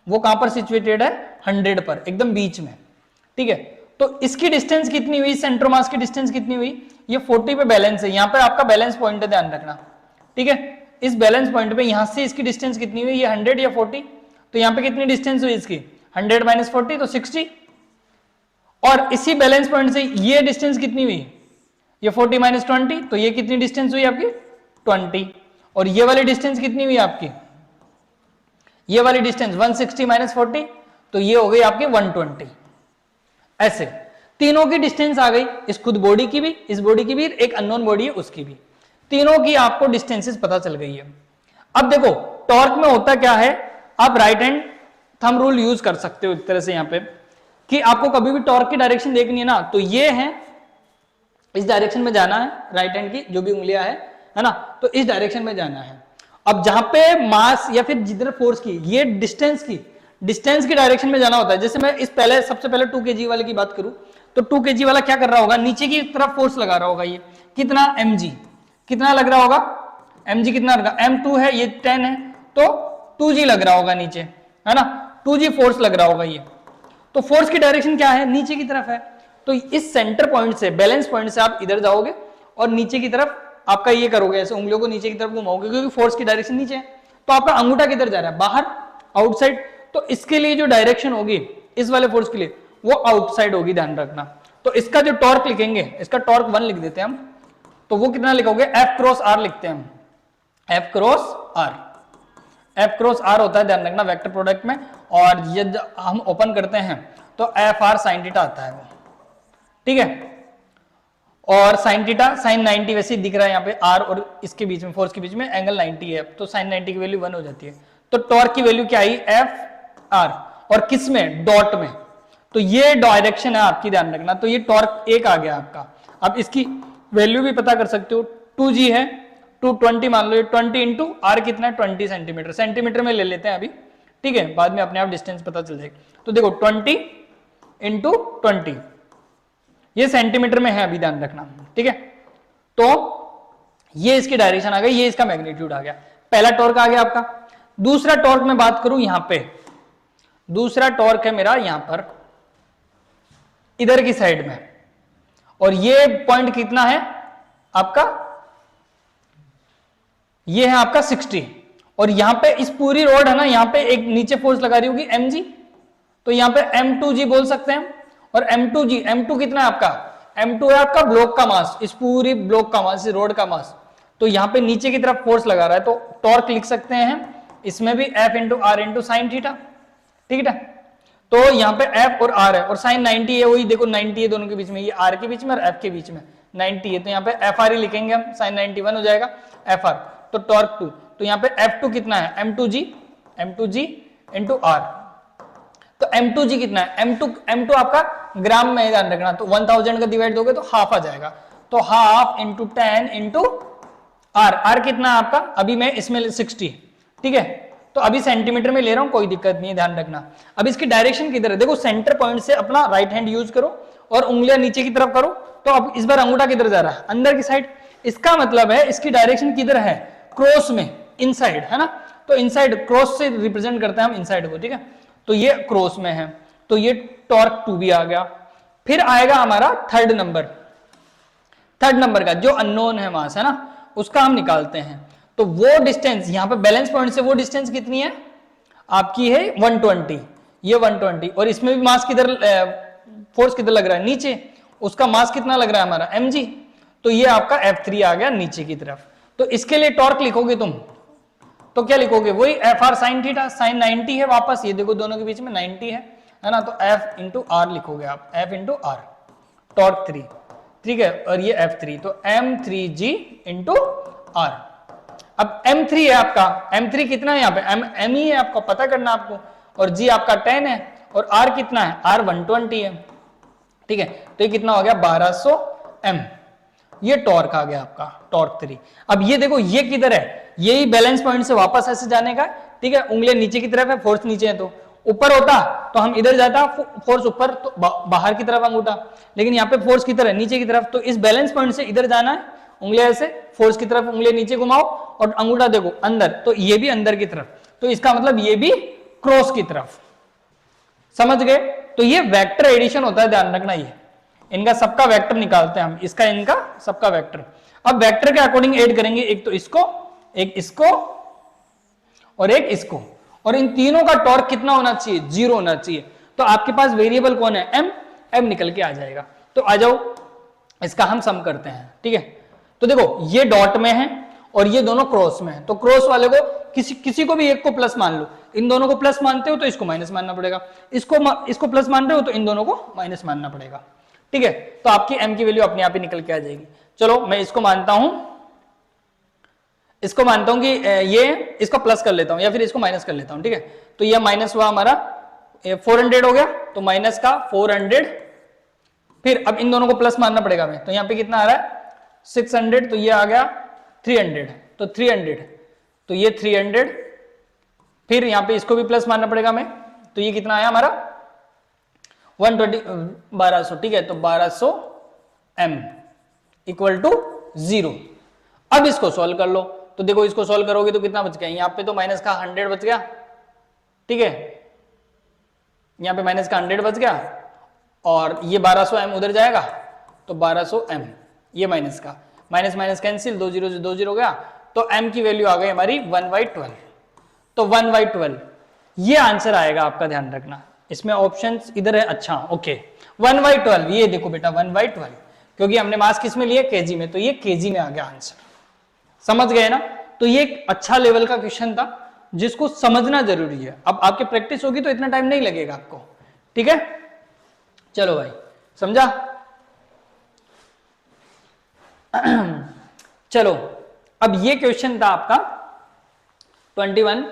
वो कहां पर सिचुएटेड है, 100 पर, एकदम बीच में, ठीक है। तो इसकी डिस्टेंस कितनी हुई, सेंटर मास की डिस्टेंस कितनी हुई, ये 40 पे बैलेंस है, यहाँ पे आपका बैलेंस पॉइंट है, ध्यान रखना, ठीक है। इस बैलेंस पॉइंट पे यहां से इसकी डिस्टेंस कितनी हुई, ये 100 या 40, तो यहाँ पे कितनी डिस्टेंस हुई इसकी, 100 माइनस 40 तो 60, और इसी बैलेंस पॉइंट से ये डिस्टेंस कितनी हुई, ये 40 माइनस 20, तो ये कितनी डिस्टेंस हुई आपकी 20, और ये वाली डिस्टेंस कितनी हुई आपकी, ये वाली डिस्टेंस 160 माइनस 40, तो ये हो गई आपकी 120। ऐसे तीनों की डिस्टेंस आ गई, इस खुद बॉडी की भी, इस बॉडी की भी, एक अननोन बॉडी है उसकी भी, तीनों की आपको डिस्टेंसेस पता चल गई है। अब देखो टॉर्क में होता क्या है, आप right hand thumb rule use कर सकते हो एक तरह से यहाँ पे, कि आपको कभी भी टॉर्क की डायरेक्शन देखनी है ना, तो ये है, इस डायरेक्शन में जाना है, राइट हैंड की जो भी उंगलियां है ना, तो इस डायरेक्शन में जाना है। अब जहां पे मास या फिर जिधर फोर्स की, ये डिस्टेंस की डायरेक्शन में जाना होता है। जैसे मैं इस पहले सबसे पहले 2 kg वाले की बात करूं, तो 2 kg वाला क्या कर रहा होगा, नीचे की तरफ फोर्स लगा रहा होगा, ये कितना mg, कितना लग रहा होगा, mg कितना लगा, m2 है, ये 10 है, तो 2g लग रहा होगा नीचे, है ना, 2g फोर्स लग रहा होगा ये। तो फोर्स की डायरेक्शन क्या है, नीचे की तरफ है। तो इस सेंटर पॉइंट से, बैलेंस पॉइंट से आप इधर जाओगे और नीचे की तरफ आपका ये करोगे, ऐसे उंगलियों को नीचे की तरफ घुमाओगे, क्योंकि फोर्स की डायरेक्शन नीचे है। तो आपका अंगूठा किधर जा रहा है, बाहर, आउटसाइड। तो इसके लिए जो डायरेक्शन होगी इस वाले फोर्स के लिए, वो आउटसाइड होगी, ध्यान रखना। तो इसका जो टॉर्क लिखेंगे, इसका टॉर्क 1 लिख देते हैं हम, तो वो कितना लिखोगे, F क्रॉस R लिखते हैं हम, F cross R। F cross R होता है, ध्यान रखना, वेक्टर प्रोडक्ट में, और ये हम ओपन करते हैं तो FR sin थीटा आता है वो, ठीक है। और साइन थीटा साइन 90 वैसे ही दिख रहा है यहाँ पे आर और इसके बीच में फोर्स के बीच में एंगल 90 है, तो साइन 90 की वैल्यू 1 हो जाती है। तो टॉर्क की वैल्यू क्या आई, एफ आर, और किस में, डॉट में। तो ये डायरेक्शन है आपकी, ध्यान रखना। तो ये टॉर्क 1 आ गया आपका। अब इसकी वैल्यू भी पता कर सकते हो, 2g है, 220 मान लो, 20 इंटू आर कितना है 20 सेंटीमीटर, सेंटीमीटर में ले लेते हैं अभी, ठीक है, बाद में अपने आप डिस्टेंस पता चल जाएगी। तो देखो 20 इंटू 20, ये सेंटीमीटर में है अभी, ध्यान रखना, ठीक है। तो ये इसकी डायरेक्शन आ गई, ये इसका मैग्नीट्यूड आ गया, पहला टॉर्क आ गया आपका। दूसरा टॉर्क में बात करूं यहां पे, दूसरा टॉर्क है मेरा यहां पर इधर की साइड में, और ये पॉइंट कितना है आपका, ये है आपका 60, और यहां पे इस पूरी रोड है ना, यहां पे एक नीचे फोर्स लगा रही होगी mg, तो यहां पे m2g बोल सकते हैं। और m2g, m2 कितना है आपका, m2 है आपका ब्लॉक का मास, इस पूरी ब्लॉक का मास, इस रोड का मास। तो यहां पे नीचे की तरफ फोर्स लगा रहा है, तो टॉर्क लिख सकते हैं इसमें भी F into R into sine theta, ठीक है। तो यहाँ पे F और R है, और साइन 90 है, वही देखो 90 है दोनों के बीच में, ये R के बीच में और F के बीच में 90 है, तो यहाँ पे FR ही लिखेंगे हम, साइन 91 हो जाएगा FR। तो टॉर्क 2, तो यहाँ पे F2 कितना है, M2G इंटू R। तो M2G कितना है, M2 आपका ग्राम में ध्यान रखना, तो 1000 का डिवाइड दोगे तो हाफ आ जाएगा, तो हाफ इंटू 10 इंटू R कितना है आपका, अभी मैं इसमें 60, ठीक है। तो अभी सेंटीमीटर में ले रहा हूं, कोई दिक्कत नहीं है, ध्यान रखना। अब इसकी डायरेक्शन किधर है, देखो सेंटर पॉइंट से अपना राइट हैंड यूज करो और उंगलियां नीचे की तरफ करो। तो अब इस बार अंगूठा किधर जा रहा है, अंदर की साइड, इसका मतलब है इसकी डायरेक्शन किधर है, क्रॉस में, इनसाइड है ना। तो इनसाइड, क्रॉस से रिप्रेजेंट करते हैं हम इनसाइड को, ठीक है। तो ये क्रॉस में है, तो ये टॉर्क 2 भी आ गया। फिर आएगा हमारा थर्ड नंबर का जो अननोन है मास है ना, उसका हम निकालते हैं। तो वो डिस्टेंस यहां पे बैलेंस पॉइंट से वो डिस्टेंस कितनी है आपकी, है 120, ये 120, और इसमें भी मास किधर, फोर्स किधर लग रहा है, नीचे, उसका मास कितना लग रहा है हमारा mg, तो ये आपका F3 आ गया नीचे की तरफ। तो इसके लिए टॉर्क लिखोगे तुम, तो क्या लिखोगे, वही FR साइन थीटा, साइन 90 है वापस, ये देखो दोनों के बीच में 90 है ना, तो F इंटू आर लिखोगे आप, F इंटू आर, टॉर्क 3, ठीक है, और ये F3, तो M3G इंटू आर। अब M3 है आपका, M3 कितना है यहाँ पे, M ही है आपको पता करना आपको, और G आपका 10 है, और R कितना है, R 120 है, ठीक है। तो ये कितना हो गया 1200 M, ये टॉर्क आ गया आपका, टॉर्क 3। अब ये देखो ये किधर है, यही बैलेंस पॉइंट से वापस ऐसे जाने का, ठीक है, उंगलियां नीचे की तरफ है, फोर्स नीचे है, तो ऊपर होता तो हम इधर जाता, फोर्स ऊपर, तो बाहर की तरफ अंगूठा, लेकिन यहाँ पे फोर्स किधर है, नीचे की तरफ, तो इस बैलेंस पॉइंट से इधर जाना है, उंगलियां ऐसे फोर्स की तरफ, उंगलियां नीचे घुमाओ और अंगूठा देखो अंदर, तो ये भी अंदर की तरफ, तो इसका मतलब ये भी क्रॉस की तरफ, समझ गए। तो ये वेक्टर एडिशन होता है, ध्यान रखना, ये इनका सबका वेक्टर निकालते हैं हम, इसका इनका सबका वेक्टर। अब वेक्टर के अकॉर्डिंग ऐड करेंगे, एक तो इसको, एक इसको और एक इसको, और इन तीनों का टॉर्क कितना होना चाहिए, 0 होना चाहिए। तो आपके पास वेरिएबल कौन है, m निकल के आ जाएगा। तो आ जाओ इसका हम सम करते हैं, ठीक है। तो देखो ये डॉट में है और ये दोनों क्रॉस में है, तो क्रॉस वाले को किसी को भी एक को प्लस मान लो, इन दोनों को प्लस मानते हो तो इसको माइनस मानना पड़ेगा, इसको प्लस मान रहे हो तो इन दोनों को माइनस मानना पड़ेगा, ठीक है। तो आपकी m की वैल्यू अपने आप ही निकल के आ जाएगी। चलो मैं इसको मानता हूं कि ये इसको प्लस कर लेता हूं या फिर इसको माइनस कर लेता हूं, ठीक है। तो ये माइनस हुआ हमारा 400 हो गया, तो माइनस का 400, फिर अब इन दोनों को प्लस मानना पड़ेगा हमें, तो यहाँ पे कितना आ रहा है 600, तो ये आ गया 300, तो 300, तो ये 300, फिर यहाँ पे इसको भी प्लस मानना पड़ेगा हमें, तो ये कितना आया हमारा 1200, ठीक है। तो 1200 m इक्वल टू 0। अब इसको सॉल्व कर लो, तो देखो इसको सॉल्व करोगे तो कितना बच गया, यहाँ पे तो माइनस का 100 बच गया, ठीक है, यहाँ पे माइनस का 100 बच गया, और ये 1200 m उधर जाएगा, तो 1200 m, ये माइनस का माइनस कैंसिल, 2 0 से 2 0 गया, तो m की वैल्यू आ गई हमारी 1/12। तो 1/12 ये आंसर आएगा आपका, ध्यान रखना इसमें ऑप्शंस इधर है, अच्छा ओके 1/12, ये देखो बेटा 1/12, क्योंकि हमने मास किस में लिया, केजी में, तो ये केजी में आ गया आंसर, समझ गए ना। तो ये एक अच्छा लेवल का क्वेश्चन था जिसको समझना जरूरी है, अब आपकी प्रैक्टिस होगी तो इतना टाइम नहीं लगेगा आपको, ठीक है। चलो भाई समझा, चलो, अब ये क्वेश्चन था आपका 21।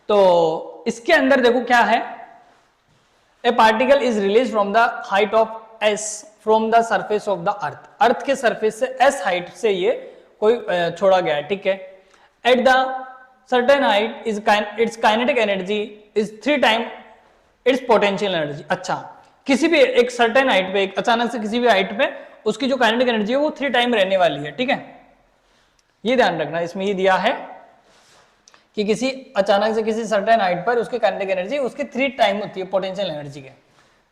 तो इसके अंदर देखो क्या है, a particle is release from the height of S from the surface of the earth, earth के सरफेस से एस हाइट से ये कोई छोड़ा गया है, ठीक है। At the certain height is it's kinetic energy is 3 time it's potential energy. अच्छा, किसी भी एक सर्टेन हाइट पे, एक अचानक से किसी भी हाइट पे उसकी जो काइनेटिक एनर्जी है वो 3 टाइम रहने वाली है, ठीक है। ये ध्यान रखना, इसमें ये दिया है कि किसी अचानक से किसी सर्टेन हाइट पर उसकी काइनेटिक एनर्जी उसकी 3 टाइम होती है पोटेंशियल एनर्जी के,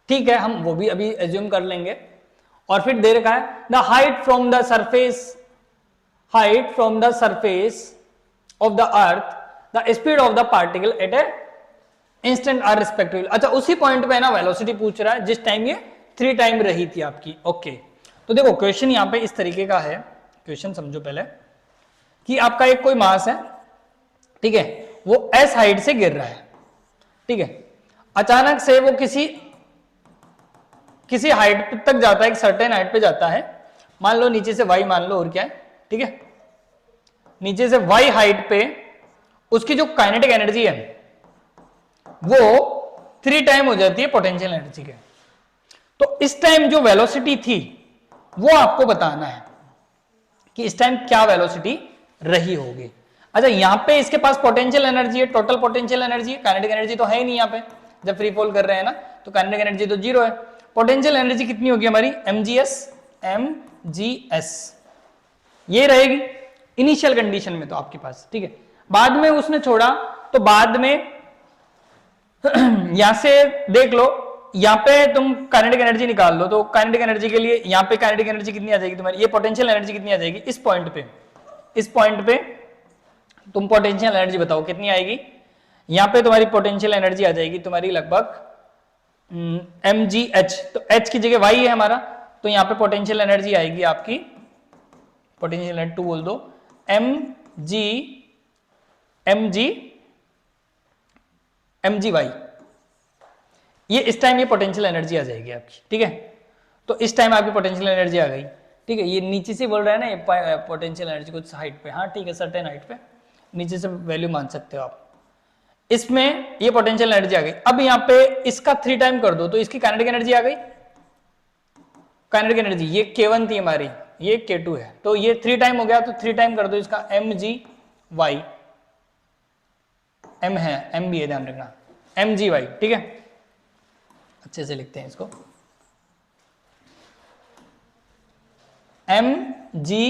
ठीक है। हम वो भी अभी एज्यूम कर लेंगे। और फिर दे रखा है the height from the surface of the earth the speed of the particle at a instant R respectively. अच्छा, उसी पॉइंट पे ना वेलोसिटी पूछ रहा है जिस टाइम ये 3 टाइम रही थी आपकी, ओके। तो देखो क्वेश्चन यहां पे इस तरीके का है, क्वेश्चन समझो पहले कि आपका एक कोई मास है, ठीक है, वो एस हाइट से गिर रहा है, ठीक है। अचानक से वो किसी हाइट तक जाता है, एक सर्टेन हाइट पे जाता है, मान लो नीचे से वाई मान लो, और क्या है, ठीक है। नीचे से वाई हाइट पे उसकी जो काइनेटिक एनर्जी है वो 3 टाइम हो जाती है पोटेंशियल एनर्जी के। तो इस टाइम जो वेलोसिटी थी वो आपको बताना है कि इस टाइम क्या वेलोसिटी रही होगी। अच्छा, यहां पे इसके पास पोटेंशियल एनर्जी है, टोटल पोटेंशियल एनर्जी है, काइनेटिक एनर्जी तो है ही नहीं यहां पे, जब फ्री फॉल कर रहे हैं ना, तो काइनेटिक एनर्जी तो 0 है। पोटेंशियल एनर्जी कितनी होगी हमारी, mgs ये रहेगी इनिशियल कंडीशन में तो आपके पास, ठीक है। बाद में उसने छोड़ा तो बाद में यहां से देख लो, यहां पे तुम काइनेटिक एनर्जी निकाल लो, तो काइनेटिक एनर्जी के लिए यहां पे काइनेटिक एनर्जी कितनी आ जाएगी तुम्हारी, ये पोटेंशियल एनर्जी कितनी आ जाएगी इस पॉइंट पे तुम पोटेंशियल एनर्जी बताओ कितनी आएगी। यहां पे तुम्हारी पोटेंशियल एनर्जी आ जाएगी तुम्हारी लगभग mgh, तो h की जगह y है हमारा, तो यहां पे पोटेंशियल एनर्जी आएगी आपकी, पोटेंशियल एनर्जी 2 बोल दो, mgy, ये इस टाइम ये पोटेंशियल एनर्जी आ जाएगी आपकी, ठीक है। तो इस टाइम आपकी पोटेंशियल एनर्जी आ गई, ठीक है। ये नीचे से बोल रहा है ना ये पोटेंशियल एनर्जी कुछ हाइट पे, हाँ ठीक है, सर्टेन हाइट पे नीचे से वैल्यू मान सकते हो आप। इसमें ये पोटेंशियल एनर्जी आ गई। अब यहाँ पे इसका 3 टाइम कर दो तो इसकी काइनेटिक एनर्जी आ गई। काइनेटिक एनर्जी ये k1 थी हमारी, ये k2 है, तो ये 3 टाइम हो गया, तो 3 टाइम कर दो इसका mgy, m है, m भी है, ध्यान रखना, mgy, ठीक है। अच्छे से लिखते हैं इसको, mgy,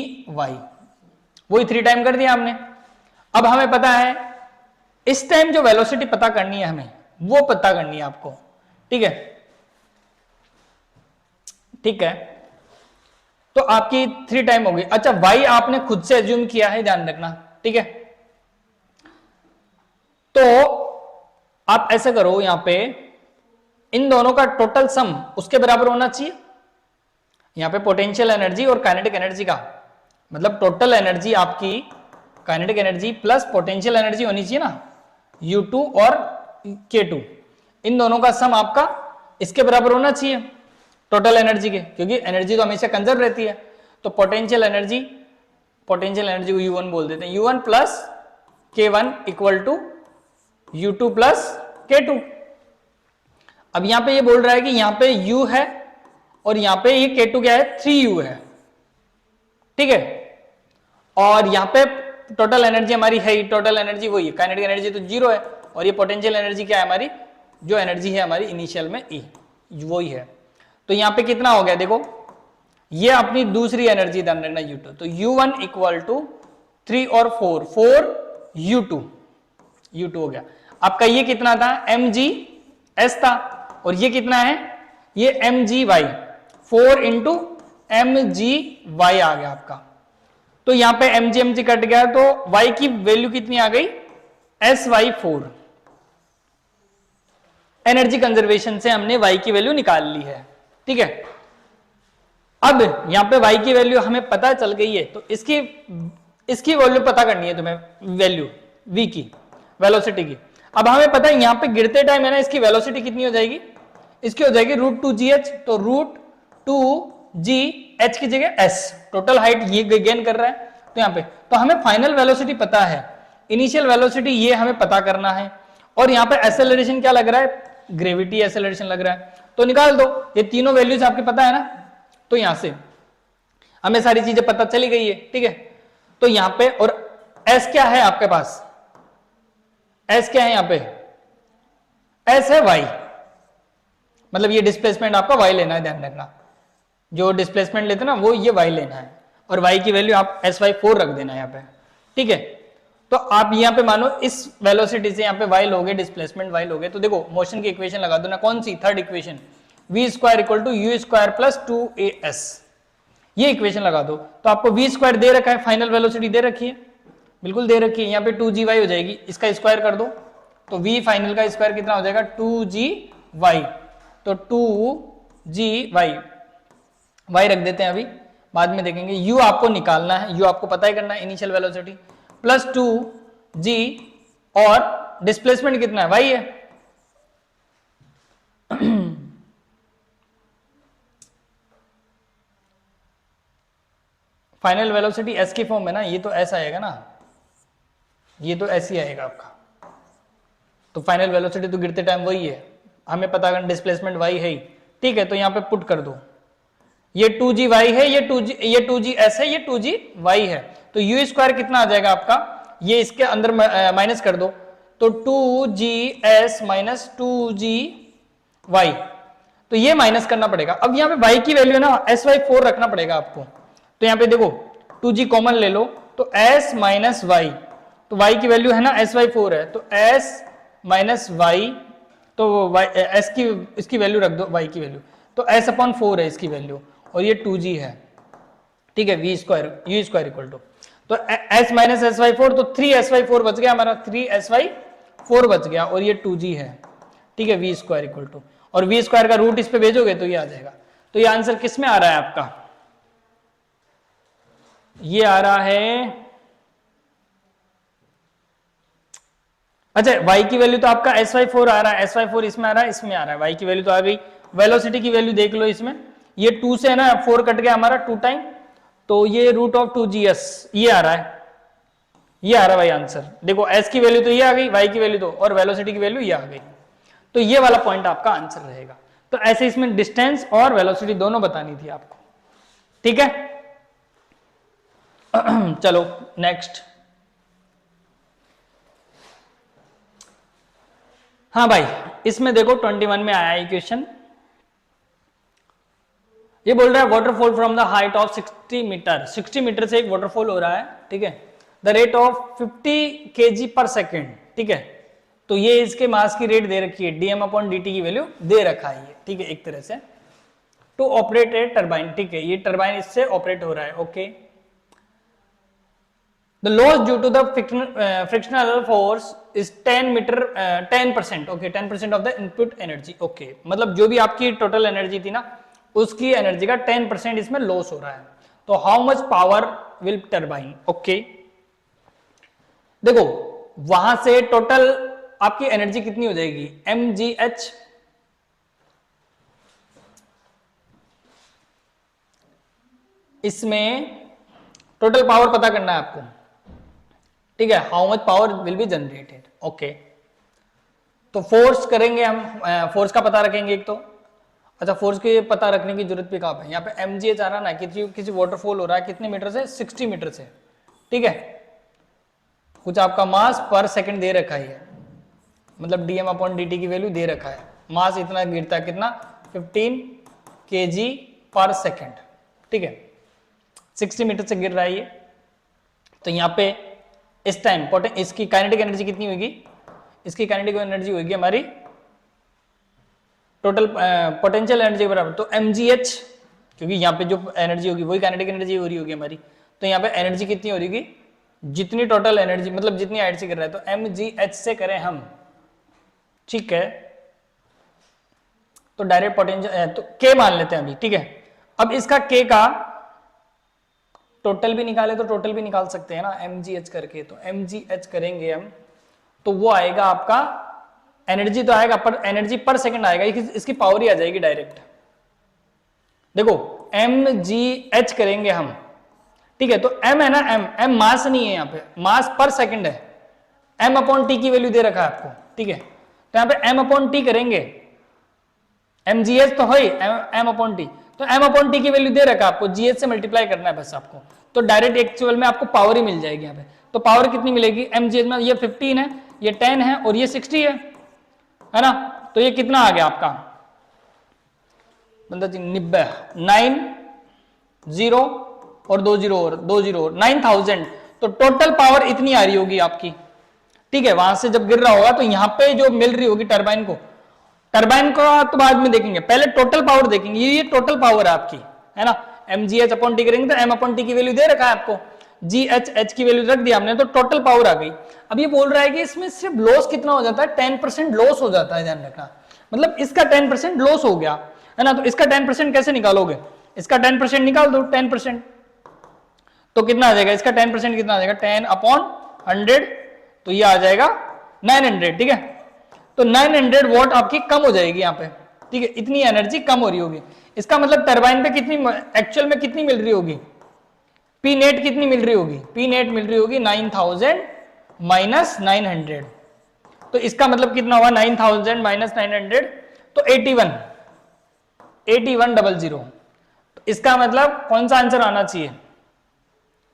वही 3 टाइम कर दिया हमने। अब हमें पता है इस टाइम जो वेलोसिटी पता करनी है हमें, वो पता करनी है आपको, ठीक है, ठीक है। तो आपकी 3 टाइम हो गई। अच्छा, y आपने खुद से एज्यूम किया है, ध्यान रखना, ठीक है। तो आप ऐसा करो, यहां पे इन दोनों का टोटल सम उसके बराबर होना चाहिए। यहां पे पोटेंशियल एनर्जी और काइनेटिक एनर्जी का मतलब टोटल एनर्जी आपकी kinetic energy plus potential energy होनी चाहिए ना, U2 और K2, इन दोनों का सम आपका इसके बराबर होना चाहिए टोटल एनर्जी के, क्योंकि एनर्जी तो हमेशा कंजर्व रहती है। तो पोटेंशियल एनर्जी को U1 बोल देते हैं, U1 plus K1 equal to U2 plus K2। अब यहां पे ये बोल रहा है कि यहां पे U है और यहां पे ये K2 क्या है, 3U है, ठीक है। और यहां पे टोटल एनर्जी हमारी है, टोटल एनर्जी वही है, काइनेटिक एनर्जी तो 0 है, और ये पोटेंशियल एनर्जी क्या है हमारी, जो एनर्जी है हमारी इनिशियल में E, वही है। तो यहां पे कितना हो गया देखो, ये अपनी दूसरी एनर्जी ध्यान रखना U2, तो U1 इक्वल टू 3 और 4 U2 हो गया। आपका ये कितना था, mgs था, और ये कितना है, ये mgy, 4 इंटू mgy आ गया आपका। तो यहां पे mg कट गया, तो y की वैल्यू कितनी आ गई, SY4। एनर्जी कंजर्वेशन से हमने y की वैल्यू निकाल ली है, ठीक है। अब यहां पे y की वैल्यू हमें पता चल गई है, तो इसकी वैल्यू पता करनी है तुम्हें, वैल्यू v की, वेलोसिटी की। अब हमें पता है यहां पे गिरते टाइम है ना, इसकी वेलोसिटी कितनी हो जाएगी, इसकी हो जाएगी √2gh, तो √2 जी एच की जगह एस, टोटल हाइट ये गेन कर रहा है तो यहाँ पे, तो हमें फाइनल वेलोसिटी पता है, इनिशियल वेलोसिटी ये हमें पता करना है, और यहाँ पे एक्सेलरेशन क्या लग रहा है, ग्रेविटी एक्सेलरेशन लग रहा है, तो निकाल दो, ये तीनों वैल्यूज आपके पता है ना, तो यहां से हमें सारी चीजें पता चली गई है, ठीक है। तो यहां पे और एस क्या है आपके पास, एस क्या है यहां पे, एस है वाई, मतलब ये डिस्प्लेसमेंट आपका वाई लेना है, ध्यान रखना, जो डिस्प्लेसमेंट लेते ना वो ये वाई लेना है, और वाई की वैल्यू आप एस वाई 4 रख देना यहाँ पे, ठीक है। तो आप यहाँ पे मानो इस वेलोसिटी से यहाँ पे वाई लोगे, डिस्प्लेसमेंट वाई लोगे, तो देखो मोशन की इक्वेशन लगा दो ना, कौन सी, third equation, v square equal to u square plus 2as, ये इक्वेशन लगा दो, तो आपको v स्क्वायर दे रखा है, फाइनल वेलोसिटी दे रखी है, बिल्कुल दे रखी है, यहाँ पे 2gy हो जाएगी, इसका स्क्वायर कर दो, तो v फाइनल का स्क्वायर कितना हो जाएगा, 2gy, तो 2gy, y रख देते हैं अभी, बाद में देखेंगे, u आपको निकालना है, u आपको पता ही करना है, इनिशियल वेलोसिटी प्लस 2g, और डिस्प्लेसमेंट कितना है, y है, फाइनल वेलोसिटी s की फॉर्म में ना, ये तो s आएगा ना, ये तो s ही आएगा आपका, तो फाइनल वेलोसिटी तो गिरते टाइम वही है, हमें पता करना डिस्प्लेसमेंट y है ही, ठीक है। तो यहां पे पुट कर दो, ये 2gy है, ये 2gs है, ये 2gy है, तो u स्क्वायर कितना आ जाएगा आपका, ये इसके अंदर माइनस कर दो, तो 2gs माइनस 2gy, तो ये माइनस करना पड़ेगा। अब यहाँ पे y की वैल्यू ना sy4 रखना पड़ेगा आपको, तो यहाँ पे देखो 2g कॉमन ले लो, तो s माइनस y, तो y की वैल्यू है ना sy4 है, तो s माइनस y, तो s की इसकी वैल्यू रख दो, y की वैल्यू, तो s अपॉन 4 है इसकी वैल्यू, और ये 2g है, ठीक है, v square u square equal to, तो s माइनस sy4, तो 3sy4 बच गया हमारा, 3sy4 बच गया, और ये 2g है, ठीक है, v स्क्वायर इक्वल टू, और v स्क्वायर का रूट इस पे भेजोगे तो ये आ जाएगा, तो ये आंसर किस में आ रहा है आपका, ये आ रहा है, अच्छा y की वैल्यू तो आपका sy4 आ रहा है, sy4 इसमें आ रहा है, इसमें आ रहा है, y की वैल्यू तो आ गई, वेलोसिटी की वैल्यू देख लो इसमें, ये 2 से है ना 4 कट गया हमारा 2 टाइम, तो ये रूट ऑफ 2gs ये आ रहा है, ये आ रहा है भाई आंसर, देखो s की वैल्यू तो ये आ गई, y की वैल्यू तो, और वेलोसिटी की वैल्यू ये आ गई, तो ये वाला पॉइंट आपका आंसर रहेगा। तो ऐसे इसमें डिस्टेंस और वेलोसिटी दोनों बतानी थी आपको, ठीक है। चलो नेक्स्ट, हाँ भाई इसमें देखो 21 में आया है क्वेश्चन, ये बोल रहा है waterfall from the height of 60 metre, 60 metre से एक वाटरफॉल हो रहा है, ठीक है, द रेट ऑफ 50 kg पर सेकेंड, ठीक है, तो ये इसके मास की रेट दे रखी है, dm अपॉन dt की वैल्यू दे रखा है, ठीक है, एक तरह से, टू ऑपरेट ए टर्बाइन, ठीक है, ये टर्बाइन इससे ऑपरेट हो रहा है, okay, the loss due to the frictional force is 10%, okay, 10% of the input energy, okay, मतलब जो भी आपकी टोटल एनर्जी थी ना, उसकी एनर्जी का 10% इसमें लॉस हो रहा है, तो how much power will turbine, okay, देखो वहां से टोटल आपकी एनर्जी कितनी हो जाएगी, mgh, इसमें टोटल पावर पता करना है आपको, ठीक है, how much power will be generated, okay, तो फोर्स करेंगे हम, फोर्स का पता रखेंगे एक तो, अच्छा फोर्स के पता रखने की जरूरत भी कहाँ पे, यहाँ पे mgh आ रहा ना, किसी वाटरफॉल हो रहा है कितने मीटर से, 60 मीटर से, ठीक है, कुछ आपका मास पर सेकंड दे रखा है, मतलब dm अपॉन dt की वैल्यू दे रखा है, मास इतना गिरता है कितना, 15 kg पर सेकंड, ठीक है, 60 मीटर से गिर रहा है ये, तो यहाँ पे इस टाइम इसकी काइनेटिक एनर्जी कितनी होगी, इसकी काइनेटिक एनर्जी होगी हमारी टोटल पोटेंशियल एनर्जी के बराबर, तो mgh, क्योंकि यहाँ पे जो एनर्जी होगी वही काइनेटिक एनर्जी हो रही होगी हमारी, तो यहाँ पे एनर्जी कितनी हो रही होगी, जितनी टोटल एनर्जी मतलब जितनी हाइट से गिर रहा है, तो mgh से करें हम, ठीक है, तो डायरेक्ट पोटेंशियल तो k मान लेते हैं अभी, ठीक है, अब इसका k का टोटल भी निकाले तो टोटल भी निकाल सकते हैं ना mgh करके, तो mgh करेंगे हम, तो वो आएगा आपका, एनर्जी तो आएगा पर एनर्जी पर सेकंड आएगा, इसकी पावर ही आ जाएगी डायरेक्ट, देखो mgh करेंगे हम, ठीक है। तो m है ना, m मास नहीं है, यहाँ पे मास पर सेकंड है, m अपॉन टी की वैल्यू दे रखा है आपको, ठीक है। तो यहाँ पे m अपॉन टी करेंगे, mgh तो है ही, m अपॉन टी, तो m अपॉन टी की वैल्यू दे रखा है आपको, gh से मल्टीप्लाई करना है बस आपको, तो डायरेक्ट एक्चुअल में आपको पावर ही मिल जाएगी यहाँ पे। तो पावर कितनी मिलेगी, mgh में ये 15 है, ये 10 है और ये 60 है ना। तो ये कितना आ गया आपका, बंदा 90, 9 0 और 2 0 और 2 0 और 9000। तो टोटल पावर इतनी आ रही होगी आपकी, ठीक है। वहां से जब गिर रहा होगा तो यहाँ पे जो मिल रही होगी टरबाइन को, टरबाइन को तो बाद में देखेंगे, पहले टोटल पावर देखेंगे। ये टोटल पावर है आपकी, है ना। mgh अपॉन टी करेंगे तो m अपॉन टी की वैल्यू दे रखा है आपको, gh की वैल्यू रख दिया हमने, तो टोटल पावर आ गई। अब ये बोल रहा है कि इसमें सिर्फ लॉस कितना हो जाता है, 10% लॉस हो जाता है, ध्यान रखना। मतलब इसका 10% लॉस हो गया, है ना। तो इसका 10% कैसे निकालोगे, इसका 10% निकाल दो, 10% तो कितना आ जाएगा, इसका 10% कितना आ जाएगा, 10 अपॉन 100, तो ये आ जाएगा 900, ठीक है। तो 900 वॉट आपकी कम हो जाएगी यहाँ पे, ठीक है। इतनी एनर्जी कम हो रही होगी, इसका मतलब टरबाइन पे कितनी एक्चुअल में कितनी मिल रही होगी, पी नेट कितनी मिल रही होगी, पी नेट मिल रही होगी 9000 माइनस 900। तो इसका मतलब कितना हुआ, 9000 माइनस 900, तो 8100। तो इसका मतलब कौन सा आंसर आना चाहिए,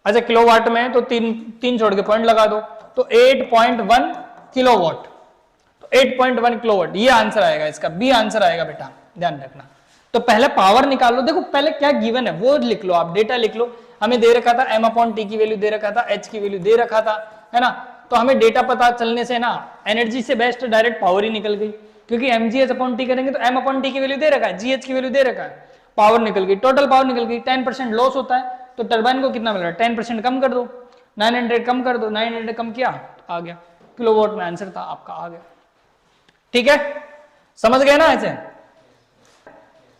अच्छा किलोवाट में है तो तीन छोड़ के पॉइंट लगा दो, तो 8.1 किलोवाट, तो 8.1 किलोवाट ये आंसर आएगा, इसका बी आंसर आएगा बेटा, ध्यान रखना। तो पहले पावर निकाल लो, देखो पहले क्या गिवन है वो लिख लो, आप डेटा लिख लो। हमें दे रखा था m अपॉन टी की वैल्यू दे रखा था, h की वैल्यू दे रखा था, है ना। तो हमें डेटा पता चलने से ना एनर्जी से बेस्ट डायरेक्ट पावर ही निकल गई, क्योंकि mgh अपॉन टी करेंगे तो m अपॉन टी की वैल्यू दे रखा है, gh की वैल्यू दे रखा है, पावर निकल गई, टोटल पावर निकल गई। 10% लॉस होता है, तो टरबाइन को कितना मिल रहा है, 10% कम कर दो, 900 कम कर दो, 900 कम किया तो आ गया, किलोवाट में आंसर था आपका, आ गया, ठीक है। समझ गए ना ऐसे।